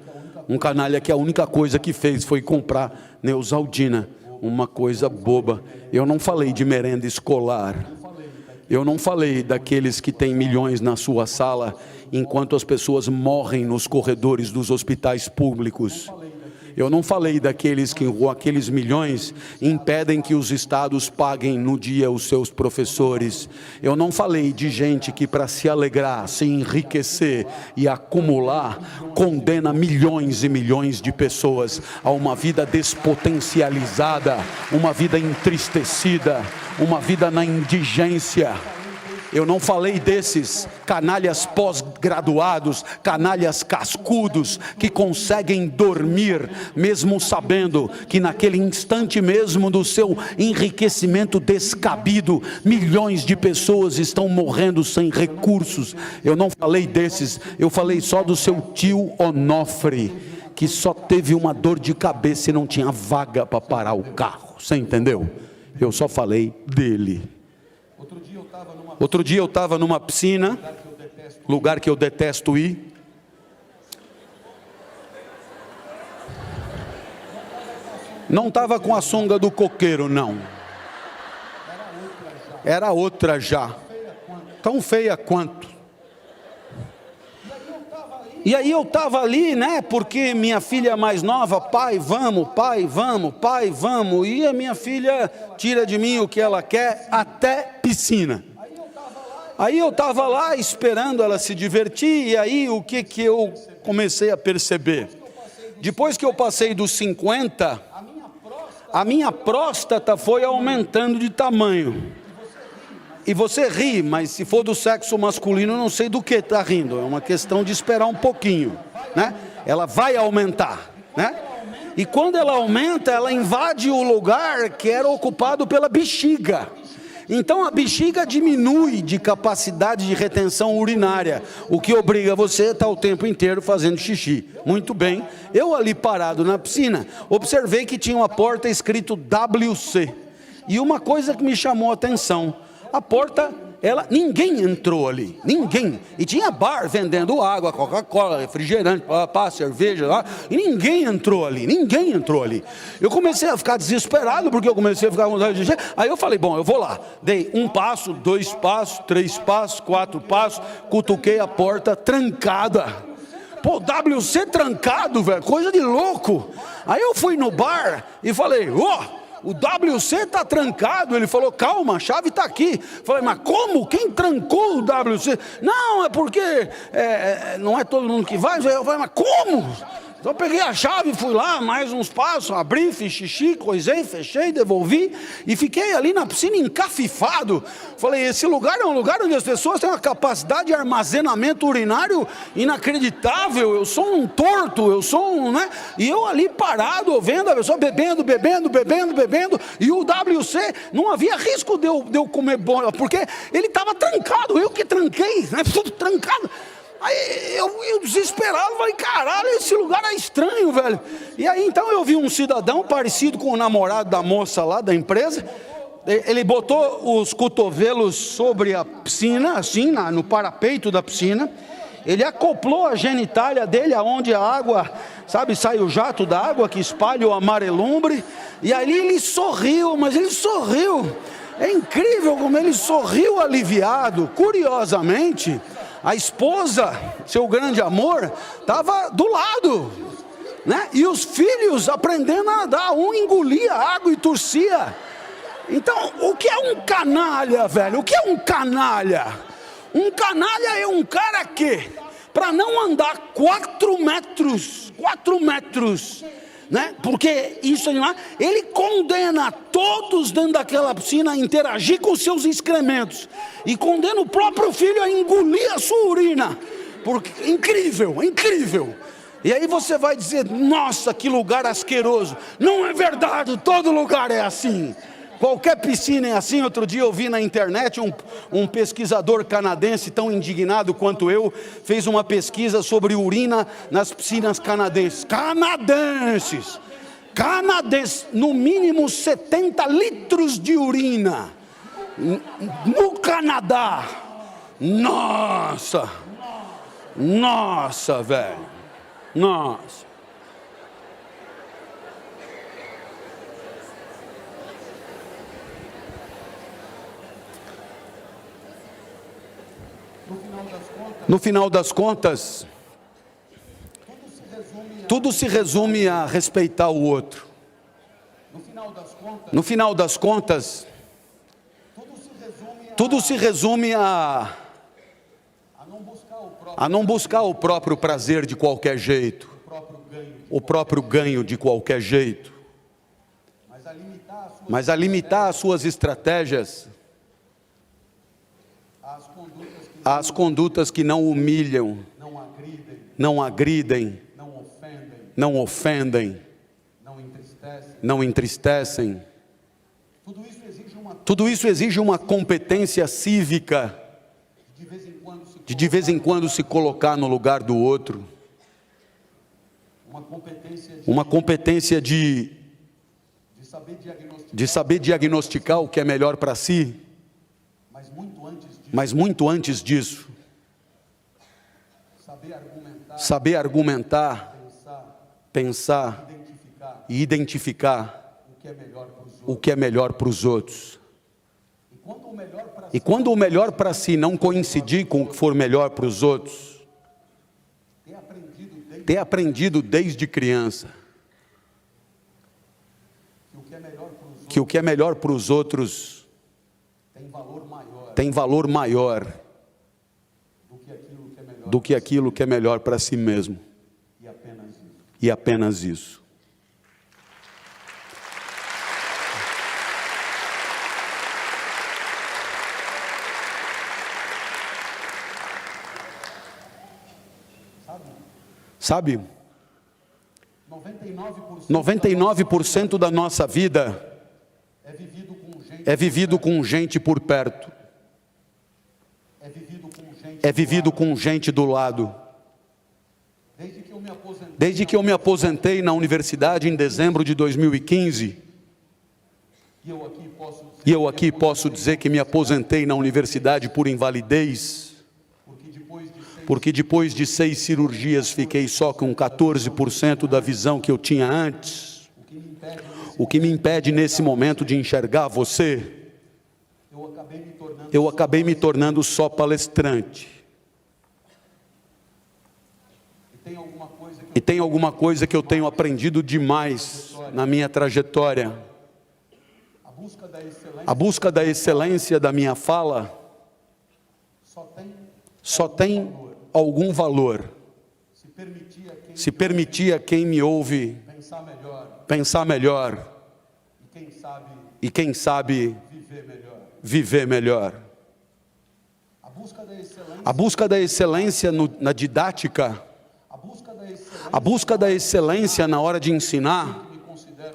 Um canalha que a única coisa que fez foi comprar Neosaldina. Uma coisa boba. Eu não falei de merenda escolar. Eu não falei daqueles que têm milhões na sua sala, enquanto as pessoas morrem nos corredores dos hospitais públicos. Eu não falei daqueles que, com aqueles milhões, impedem que os estados paguem no dia os seus professores. Eu não falei de gente que, para se alegrar, se enriquecer e acumular, condena milhões e milhões de pessoas a uma vida despotencializada, uma vida entristecida, uma vida na indigência. Eu não falei desses canalhas pós-graduados, canalhas cascudos, que conseguem dormir, mesmo sabendo que naquele instante mesmo do seu enriquecimento descabido, milhões de pessoas estão morrendo sem recursos. Eu não falei desses, eu falei só do seu tio Onofre, que só teve uma dor de cabeça e não tinha vaga para parar o carro. Você entendeu? Eu só falei dele. Outro dia eu estava numa piscina, lugar que eu detesto ir. Não estava com a sunga do coqueiro, não. Era outra já. Tão feia quanto. E aí eu estava ali, né, porque minha filha mais nova, pai, vamos, pai, vamos, pai, vamos. E a minha filha tira de mim o que ela quer, até piscina. Aí eu estava lá esperando ela se divertir, e aí o que eu comecei a perceber? Depois que eu passei dos 50, a minha próstata foi aumentando de tamanho. E você ri, mas se for do sexo masculino, eu não sei do que está rindo. É uma questão de esperar um pouquinho, né? Ela vai aumentar, né? E quando ela aumenta, ela invade o lugar que era ocupado pela bexiga. Então a bexiga diminui de capacidade de retenção urinária, o que obriga você a estar o tempo inteiro fazendo xixi. Muito bem, eu ali parado na piscina, observei que tinha uma porta escrito WC. E uma coisa que me chamou a atenção, a porta, ninguém entrou ali, ninguém. E tinha bar vendendo água, Coca-Cola, refrigerante, cerveja lá, e ninguém entrou ali. Eu comecei a ficar desesperado, porque eu comecei a ficar com vontade de xixi. Aí eu falei, bom, eu vou lá. Dei 1 passo, 2 passos, 3 passos, 4 passos, cutuquei a porta trancada. Pô, WC trancado, velho, coisa de louco. Aí eu fui no bar e falei, o WC está trancado. Ele falou, calma, a chave está aqui. Falei, mas como? Quem trancou o WC? Não, é porque não é todo mundo que vai. Eu falei, mas como? Então eu peguei a chave, fui lá, mais uns passos, abri, fiz xixi, coisei, fechei, devolvi e fiquei ali na piscina encafifado. Falei, esse lugar é um lugar onde as pessoas têm uma capacidade de armazenamento urinário inacreditável. Eu sou um torto, né? E eu ali parado, vendo a pessoa bebendo, e o WC, não havia risco de eu comer bola, porque ele estava trancado, eu que tranquei, né? Tudo trancado. Aí eu desesperado, falei, caralho, esse lugar é estranho, velho. E aí então eu vi um cidadão parecido com o namorado da moça lá da empresa. Ele botou os cotovelos sobre a piscina, assim, no parapeito da piscina. Ele acoplou a genitália dele aonde a água, sabe, sai o jato da água que espalha o amarelumbre. E ali ele sorriu, mas ele sorriu. É incrível como ele sorriu aliviado. Curiosamente, a esposa, seu grande amor, estava do lado, né? E os filhos aprendendo a nadar, um engolia a água e torcia. Então, o que é um canalha, velho? O que é um canalha? Um canalha é um cara que, para não andar 4 metros, né? Porque isso ele condena todos dentro daquela piscina a interagir com seus excrementos e condena o próprio filho a engolir a sua urina. Porque incrível. E aí você vai dizer, nossa, que lugar asqueroso. Não é verdade, todo lugar é assim. Qualquer piscina é assim. Outro dia eu vi na internet um pesquisador canadense, tão indignado quanto eu, fez uma pesquisa sobre urina nas piscinas canadenses. Canadenses, no mínimo 70 litros de urina no Canadá. Nossa, velho, nossa. No final das contas, tudo se resume a respeitar o outro. No final das contas, tudo se resume a não buscar o próprio prazer de qualquer jeito, o próprio ganho de qualquer jeito, mas a limitar as suas estratégias às condutas que não humilham, não agridem, não ofendem, não entristecem. Tudo isso exige uma competência cívica, de vez em quando se colocar no lugar do outro, uma competência de saber diagnosticar o que é melhor para si. Mas muito antes disso, saber argumentar, pensar e identificar o que é melhor para os outros. E quando o melhor para si não coincidir com o que for melhor para os outros, ter aprendido desde criança que o que é melhor para os outros tem valor maior do que aquilo que é melhor para si mesmo. E apenas isso. Sabe? 99% da nossa vida é vivido com gente por perto. É vivido com gente do lado. Desde que eu me aposentei na universidade em dezembro de 2015, e eu aqui posso dizer que me aposentei na universidade por invalidez, porque depois de 6 cirurgias fiquei só com 14% da visão que eu tinha antes. O que me impede nesse momento de enxergar você, eu acabei me tornando só palestrante. E tem alguma coisa que eu tenho aprendido demais na minha trajetória. A busca da excelência da minha fala só tem algum valor se permitir a quem me ouve pensar melhor e quem sabe viver melhor. A busca da excelência na didática, a busca da excelência na hora de ensinar,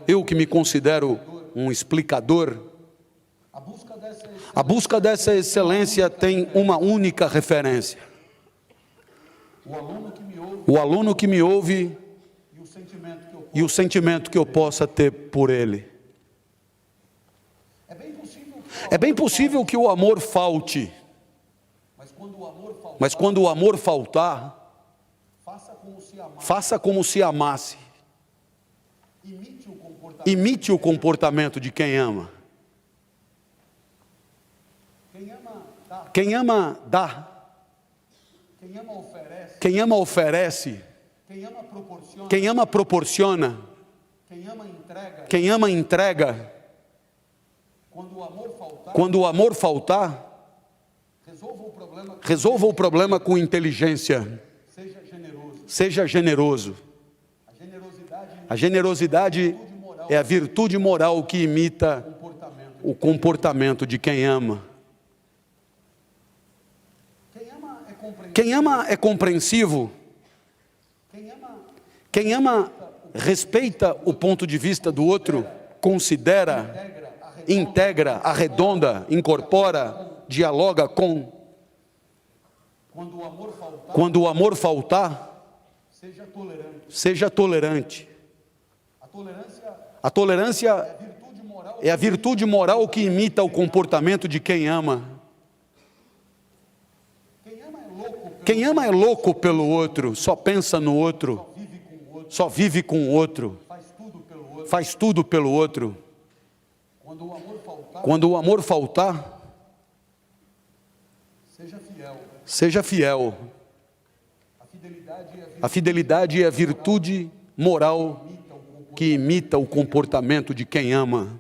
eu que me considero um explicador, a busca dessa excelência tem uma única referência: o aluno que me ouve e o sentimento que eu possa ter por ele. É bem possível que o amor falte, mas quando o amor faltar, faça como se amasse. Imite o comportamento de quem ama. Quem ama dá. Quem ama oferece. Quem ama proporciona. Quem ama entrega. Quando o amor faltar, resolva o problema com inteligência. Seja generoso. A generosidade é a virtude moral que imita o comportamento de quem ama. Quem ama é compreensivo. Quem ama respeita o ponto de vista do outro, considera, integra, arredonda, incorpora, dialoga com. Quando o amor faltar, seja tolerante. A tolerância é a virtude moral que imita o comportamento de quem ama. Quem ama é louco pelo outro, só pensa no outro, só vive com o outro, faz tudo pelo outro. Quando o amor faltar, seja fiel. A fidelidade é a virtude moral que imita o comportamento de quem ama.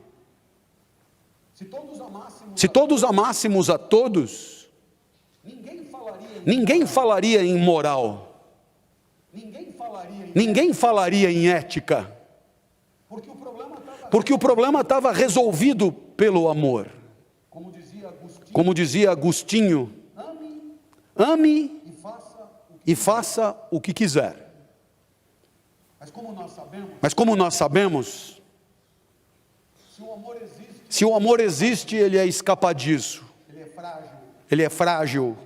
Se todos amássemos a todos, ninguém falaria em moral, ninguém falaria em ética, porque o problema estava resolvido pelo amor. Como dizia Agostinho, ame e faça o que quiser. Mas como nós sabemos, se o amor existe, ele é escapadiço, ele é frágil,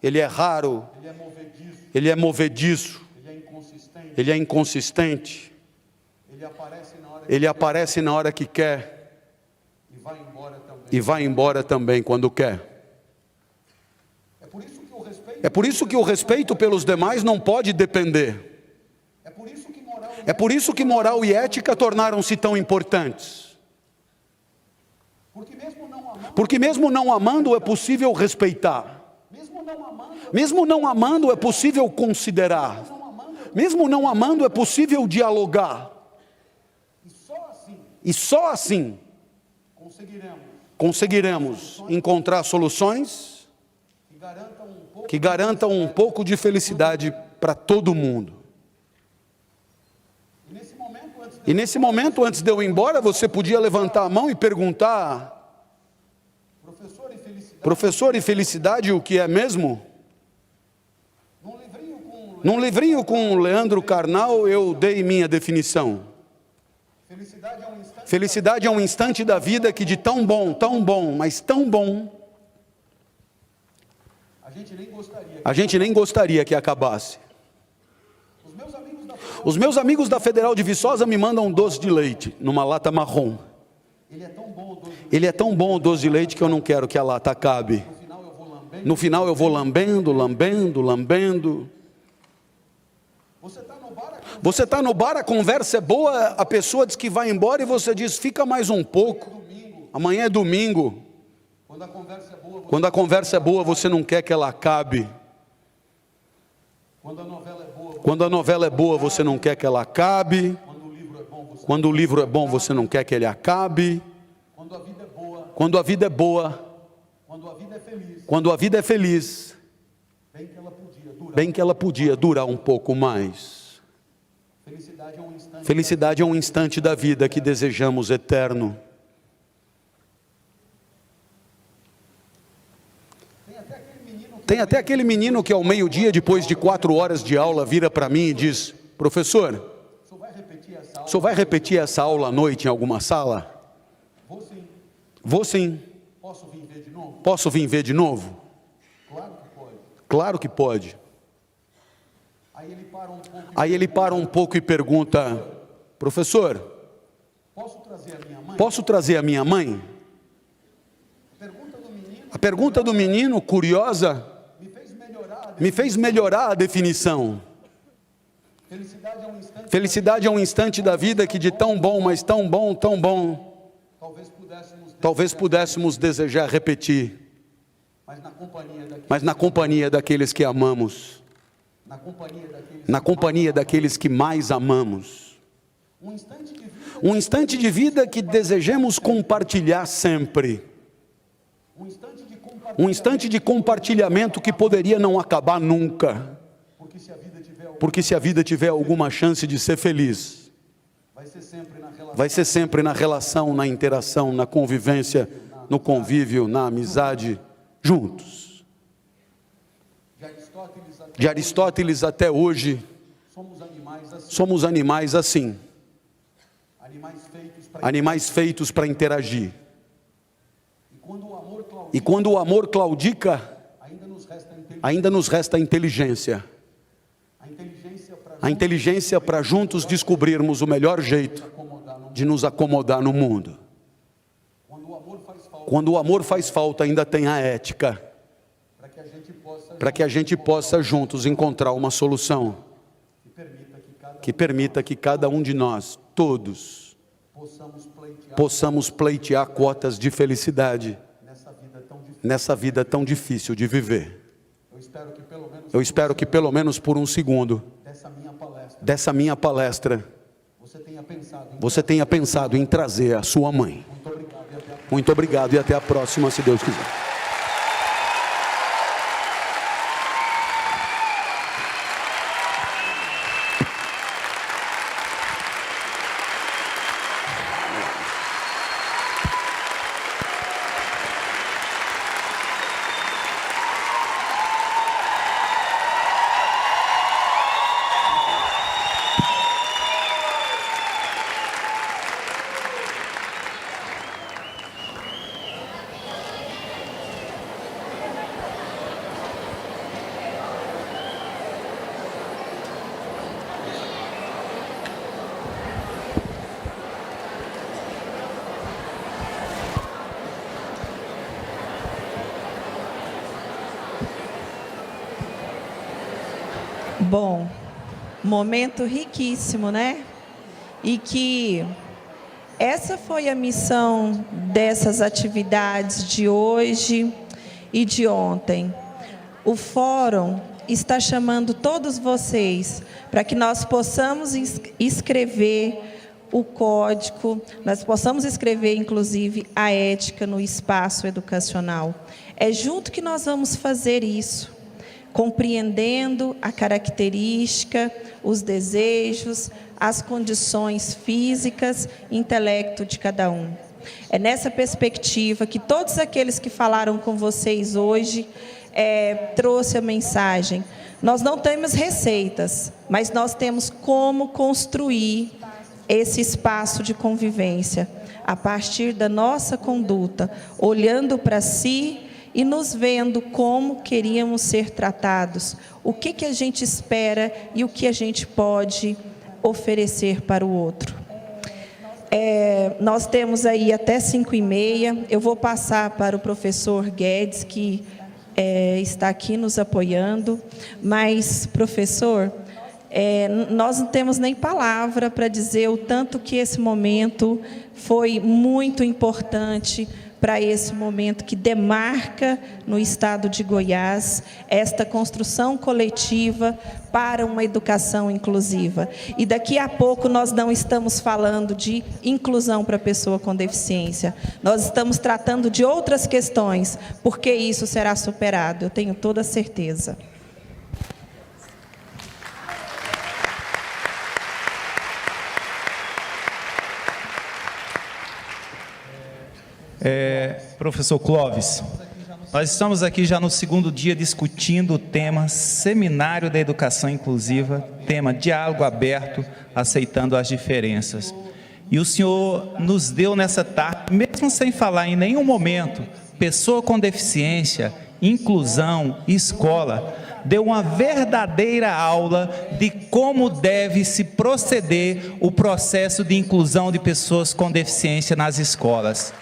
ele é raro, ele é movediço, ele é inconsistente, ele aparece na hora que quer e vai embora também quando quer. É por isso que o respeito pelos demais não pode depender. É por isso que moral e ética tornaram-se tão importantes. Porque mesmo não amando é possível respeitar. Mesmo não amando é possível considerar. Mesmo não amando é possível dialogar. E só assim conseguiremos encontrar soluções que garantam um pouco de felicidade para todo mundo. E nesse momento, antes de eu ir embora, você podia levantar a mão e perguntar: professor, e felicidade o que é mesmo? Num livrinho com o Leandro Carnal eu dei minha definição. Felicidade é um instante da vida que de tão bom, mas tão bom, a gente nem gostaria que acabasse. Os meus amigos da Federal de Viçosa me mandam um doce de leite, numa lata marrom. Ele é tão bom o doce de leite que eu não quero que a lata acabe. No final eu vou lambendo. Você está no bar, a conversa é boa, a pessoa diz que vai embora e você diz, fica mais um pouco. Amanhã é domingo. Quando a conversa é boa, você não quer que ela acabe. Quando a novela é boa, você não quer que ela acabe. Quando o livro é bom, você não quer que ele acabe. Quando a vida é boa, quando a vida é feliz, bem que ela podia durar um pouco mais. Felicidade é um instante da vida que desejamos eterno. Tem até aquele menino que ao meio-dia, depois de 4 horas de aula, vira para mim e diz, professor, o senhor vai repetir essa aula à noite em alguma sala? Vou sim. Posso vir ver de novo? Claro que pode. Aí ele para um pouco e pergunta, professor, posso trazer a minha mãe? A pergunta do menino, curiosa, me fez melhorar a definição. Felicidade é um instante da vida que de tão bom, mas tão bom, talvez pudéssemos desejar repetir, mas na companhia daqueles que amamos, na companhia daqueles que mais amamos. Um instante de vida que desejemos compartilhar sempre. Um instante de compartilhamento que poderia não acabar nunca. Porque se a vida tiver alguma chance de ser feliz, vai ser sempre na relação, na interação, na convivência, no convívio, na amizade, juntos. De Aristóteles até hoje, somos animais assim. Animais feitos para interagir. E quando o amor claudica, ainda nos resta a inteligência. A inteligência para juntos descobrirmos o melhor jeito de nos acomodar no mundo. Quando o amor faz falta, ainda tem a ética. Para que a gente possa juntos encontrar uma solução que permita que cada um de nós, todos, possamos pleitear cotas de felicidade nessa vida tão difícil de viver. Eu espero que pelo menos por um segundo dessa minha palestra você tenha pensado em trazer a sua mãe. Muito obrigado e até a próxima, se Deus quiser. Bom, momento riquíssimo, né? E que essa foi a missão dessas atividades de hoje e de ontem. O Fórum está chamando todos vocês para que nós possamos escrever o código, nós possamos escrever, inclusive, a ética no espaço educacional. É junto que nós vamos fazer isso, compreendendo a característica, os desejos, as condições físicas e intelecto de cada um. É nessa perspectiva que todos aqueles que falaram com vocês hoje trouxe a mensagem. Nós não temos receitas, mas nós temos como construir esse espaço de convivência, a partir da nossa conduta, olhando para si e nos vendo como queríamos ser tratados, o que a gente espera e o que a gente pode oferecer para o outro. Nós temos aí até 5h30, eu vou passar para o professor Guedes, que está aqui nos apoiando, mas, professor, nós não temos nem palavra para dizer o tanto que esse momento foi muito importante para esse momento que demarca no estado de Goiás esta construção coletiva para uma educação inclusiva. E daqui a pouco nós não estamos falando de inclusão para a pessoa com deficiência, nós estamos tratando de outras questões, porque isso será superado, eu tenho toda a certeza. Professor Clóvis, nós estamos aqui já no segundo dia discutindo o tema Seminário da Educação Inclusiva, tema diálogo aberto, aceitando as diferenças. E o senhor nos deu nessa tarde, mesmo sem falar em nenhum momento, pessoa com deficiência, inclusão, escola, deu uma verdadeira aula de como deve se proceder o processo de inclusão de pessoas com deficiência nas escolas.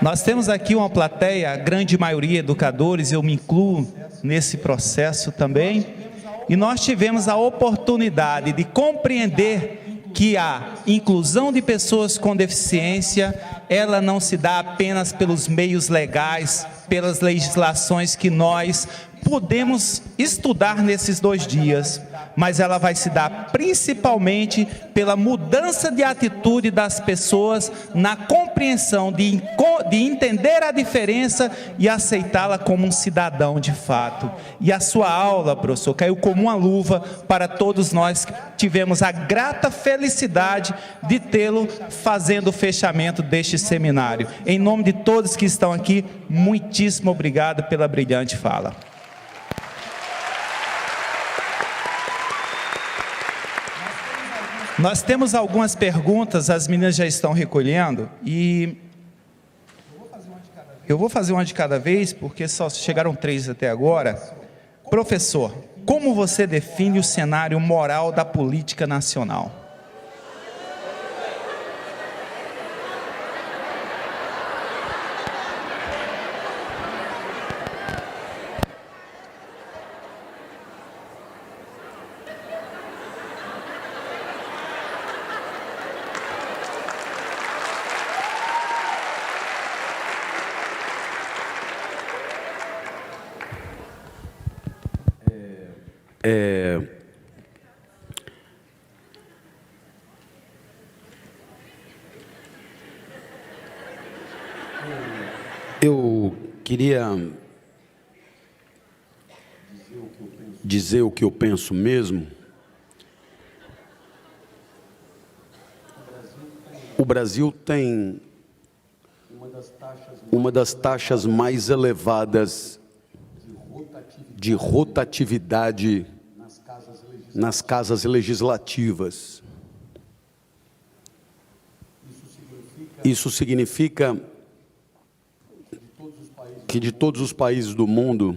Nós temos aqui uma plateia, a grande maioria educadores, eu me incluo nesse processo também, e nós tivemos a oportunidade de compreender que a inclusão de pessoas com deficiência, ela não se dá apenas pelos meios legais, pelas legislações que nós podemos estudar nesses 2 dias, mas ela vai se dar principalmente pela mudança de atitude das pessoas na compreensão de entender a diferença e aceitá-la como um cidadão de fato. E a sua aula, professor, caiu como uma luva para todos nós que tivemos a grata felicidade de tê-lo fazendo o fechamento deste seminário. Em nome de todos que estão aqui, muitíssimo obrigado pela brilhante fala. Nós temos algumas perguntas, as meninas já estão recolhendo, e eu vou fazer uma de cada vez, porque só chegaram 3 até agora. Professor, como você define o cenário moral da política nacional? Eu queria dizer o que eu penso mesmo. O Brasil tem uma das taxas mais elevadas de rotatividade nas casas legislativas. Isso significa que de todos os países do mundo,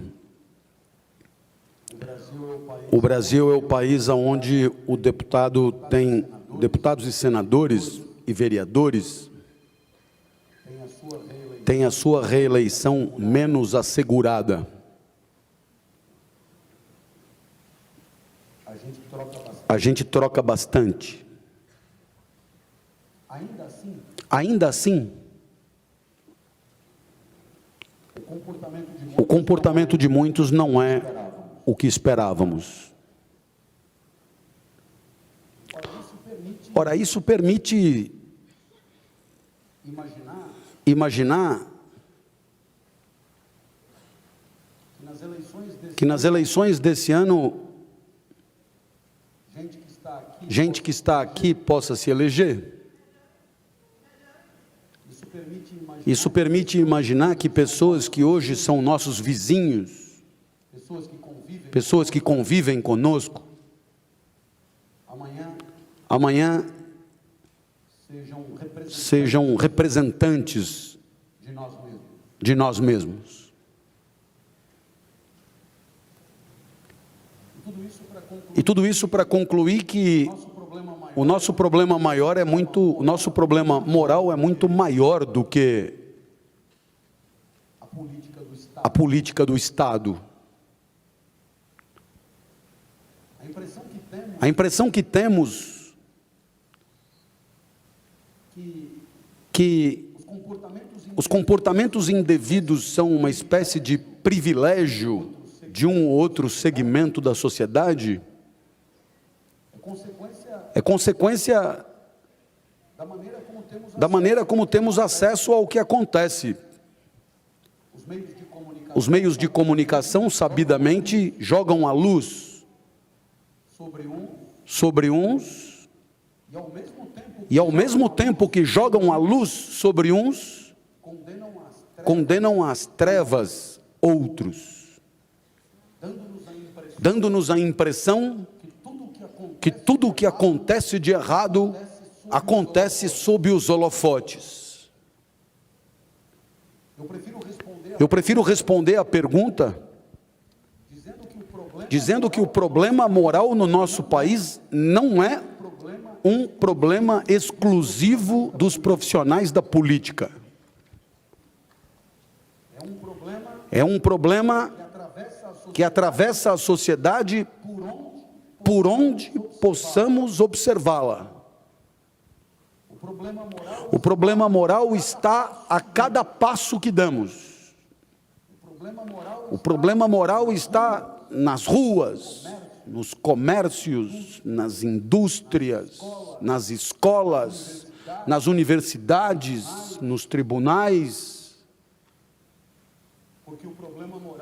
o Brasil é o país onde o deputado tem, deputados e senadores e vereadores, tem a sua reeleição menos assegurada. A gente troca bastante. Ainda assim, o comportamento de muitos não é o que esperávamos. Ora, isso permite imaginar que nas eleições desse ano, gente que está aqui possa se eleger. Isso permite imaginar que pessoas que hoje são nossos vizinhos, pessoas que convivem conosco, amanhã sejam representantes de nós mesmos. E tudo isso para concluir que o nosso problema maior é muito, o nosso problema moral é muito maior do que a política do Estado. A impressão que temos que os comportamentos indevidos são uma espécie de privilégio de um ou outro segmento da sociedade é consequência da maneira como temos acesso ao que acontece. Os meios de comunicação, sabidamente, jogam a luz sobre uns, e ao mesmo tempo que jogam a luz sobre uns, condenam às trevas outros, dando-nos a impressão que tudo o que acontece de errado acontece sob os holofotes. Eu prefiro responder a pergunta dizendo que o problema moral no nosso país não é um problema exclusivo dos profissionais da política. É um problema que atravessa a sociedade por onde possamos observá-la. O problema moral está a cada passo que damos. O problema moral está nas ruas, nos comércios, nas indústrias, nas escolas, nas universidades, nos tribunais.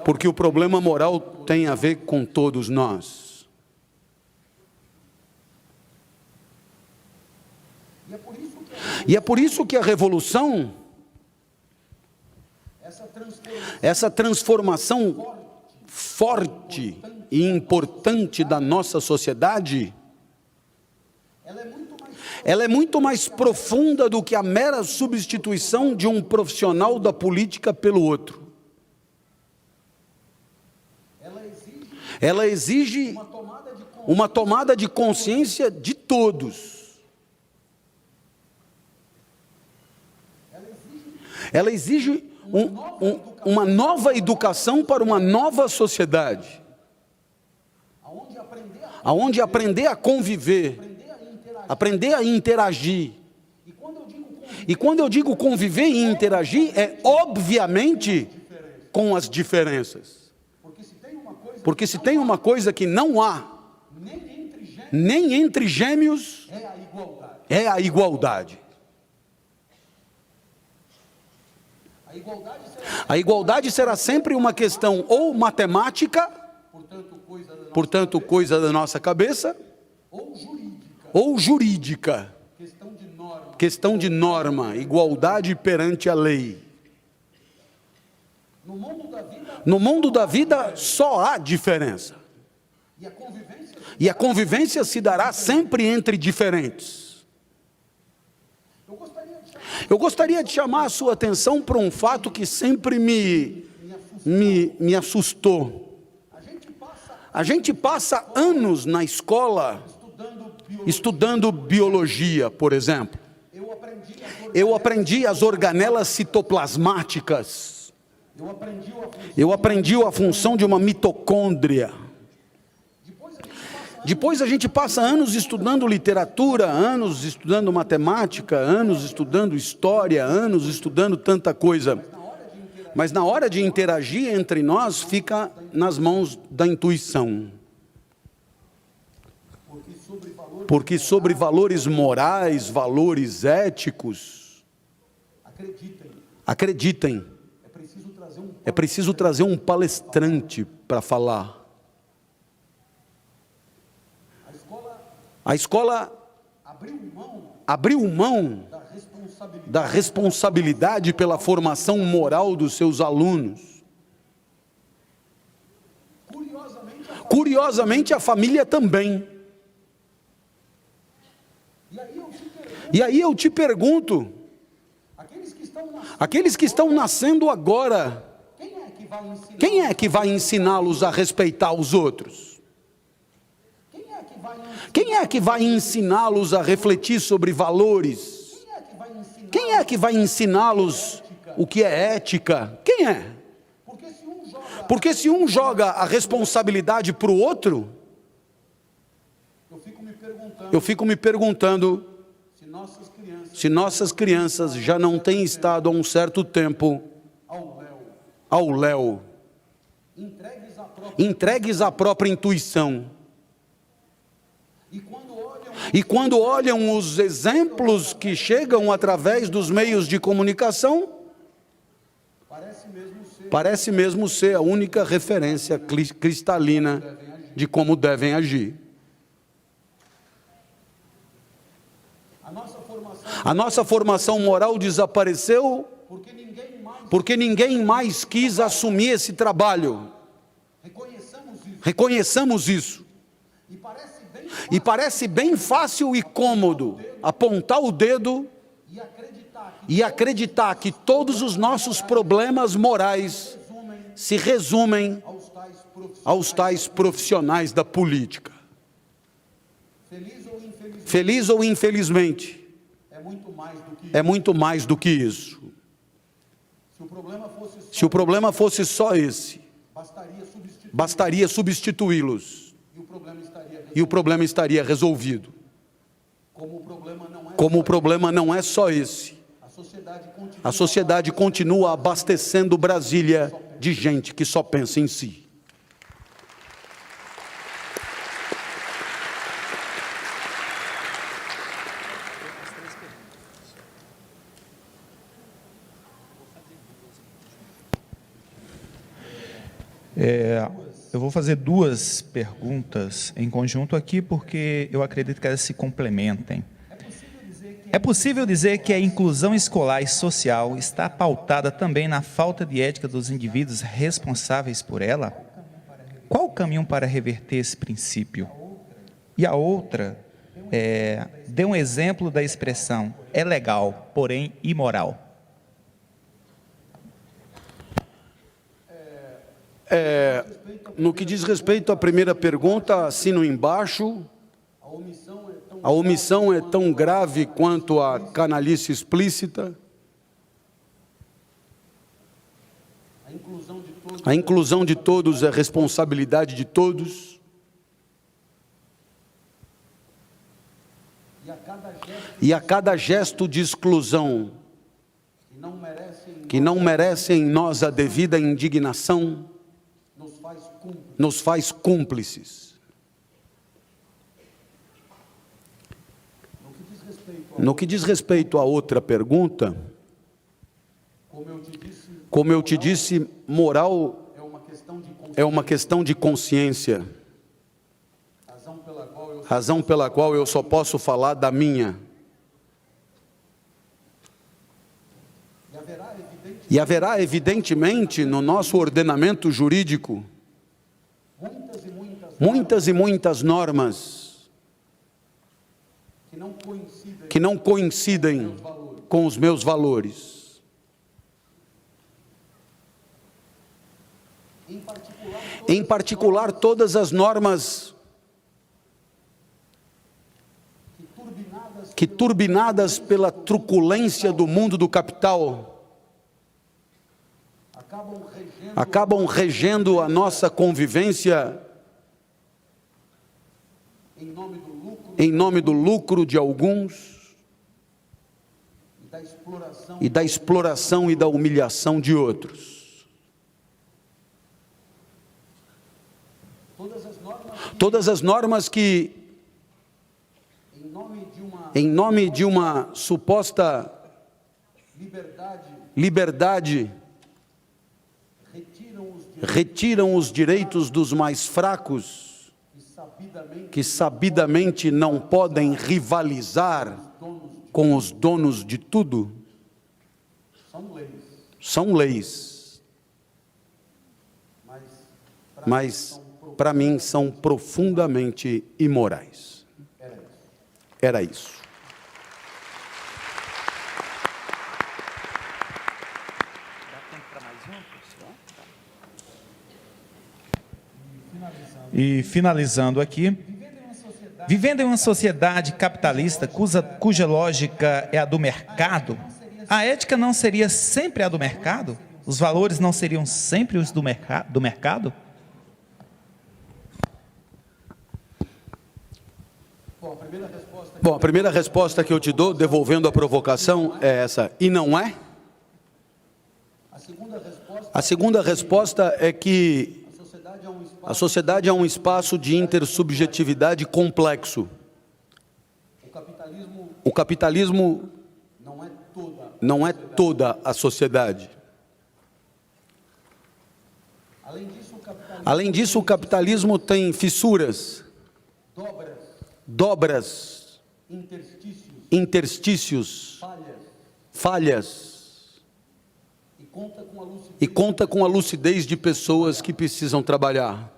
Porque o problema moral tem a ver com todos nós. E é por isso que a revolução, essa transformação forte e importante da nossa sociedade, ela é muito mais profunda do que a mera substituição de um profissional da política pelo outro. Ela exige uma tomada de consciência de todos. Ela exige uma nova educação para uma nova sociedade, aonde aprender a conviver, aprender a interagir. E quando eu digo conviver e interagir, é obviamente com as diferenças. Porque se tem uma coisa que não há, nem entre gêmeos, é a igualdade. A igualdade será sempre uma questão ou matemática, portanto coisa da nossa cabeça, ou jurídica, questão de norma, igualdade perante a lei. No mundo da vida só há diferença. E a convivência se dará sempre entre diferentes. Eu gostaria de chamar a sua atenção para um fato que sempre me assustou. A gente passa anos na escola estudando biologia, por exemplo. Eu aprendi as organelas citoplasmáticas. Eu aprendi a função de uma mitocôndria. Depois a gente passa anos estudando literatura, anos estudando matemática, anos estudando história, anos estudando tanta coisa. Mas na hora de interagir entre nós, fica nas mãos da intuição. Porque sobre valores morais, valores éticos, acreditem, é preciso trazer um palestrante para falar. A escola abriu mão da responsabilidade pela formação moral dos seus alunos. Curiosamente, a família também. E aí eu te pergunto, aqueles que estão nascendo agora, quem é que vai ensiná-los a respeitar os outros? Quem é que vai ensiná-los a refletir sobre valores? Quem é que vai ensiná-los o que é ética? Quem é? Porque se um joga a responsabilidade para o outro, eu fico me perguntando se nossas crianças já não têm estado há um certo tempo ao léu, entregues à própria intuição. E quando olham os exemplos que chegam através dos meios de comunicação, parece mesmo ser a única referência cristalina de como devem agir. A nossa formação moral desapareceu porque ninguém mais quis assumir esse trabalho. Reconheçamos isso. E parece bem fácil e cômodo apontar o dedo e acreditar que todos os nossos problemas morais se resumem aos tais profissionais da política. Feliz ou infelizmente, é muito mais do que isso. Se o problema fosse só esse, bastaria substituí-los e o problema estaria resolvido. Como o problema não é só esse, a sociedade continua abastecendo Brasília de gente que só pensa em si. Eu vou fazer duas perguntas em conjunto aqui, porque eu acredito que elas se complementem. É possível dizer que a inclusão escolar e social está pautada também na falta de ética dos indivíduos responsáveis por ela? Qual o caminho para reverter esse princípio? E a outra, dê um exemplo da expressão, é legal, porém imoral. No que diz respeito à primeira pergunta, assino embaixo. A omissão é tão grave quanto a canalice explícita. A inclusão de todos é responsabilidade de todos. E a cada gesto de exclusão que não merece em nós a devida indignação, nos faz cúmplices. No que diz respeito à outra pergunta, como eu te disse, moral é uma questão de consciência, razão pela qual eu só posso falar da minha. E haverá, evidentemente, no nosso ordenamento jurídico, muitas e muitas normas que não coincidem com os meus valores. Em particular, todas as normas que, turbinadas pela truculência do mundo do capital, acabam regendo a nossa convivência em nome do lucro de alguns e da exploração e da humilhação de outros. Todas as normas que, em nome de uma suposta liberdade, retiram os direitos dos mais fracos, que sabidamente não podem rivalizar com os donos de tudo, são leis, mas para mim, são profundamente imorais. Era isso. E finalizando aqui, vivendo em uma sociedade capitalista cuja lógica é a do mercado, a ética não seria sempre a do mercado? Os valores não seriam sempre os do mercado? Bom, a primeira resposta que eu te dou, devolvendo a provocação, é essa. E não é? A segunda resposta é que a sociedade é um espaço de intersubjetividade complexo. O capitalismo não é toda a sociedade. Além disso, o capitalismo tem fissuras, dobras, interstícios, falhas, e conta com a lucidez de pessoas que precisam trabalhar.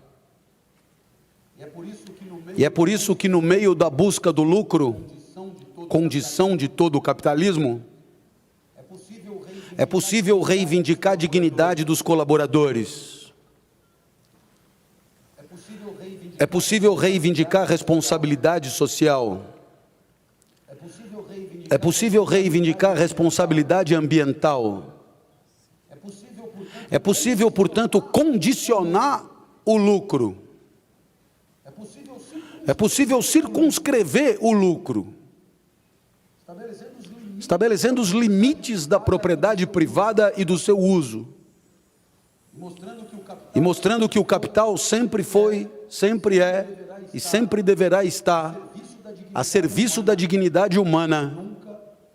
E é por isso que no meio da busca do lucro, condição de todo o capitalismo, é possível reivindicar a dignidade dos colaboradores. É possível reivindicar a responsabilidade social. É possível reivindicar a responsabilidade ambiental. É possível, portanto, condicionar o lucro. É possível circunscrever o lucro, estabelecendo os limites da propriedade privada e do seu uso, e mostrando que o capital sempre foi, sempre é e sempre deverá estar a serviço da dignidade humana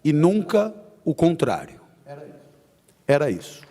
e nunca o contrário. Era isso.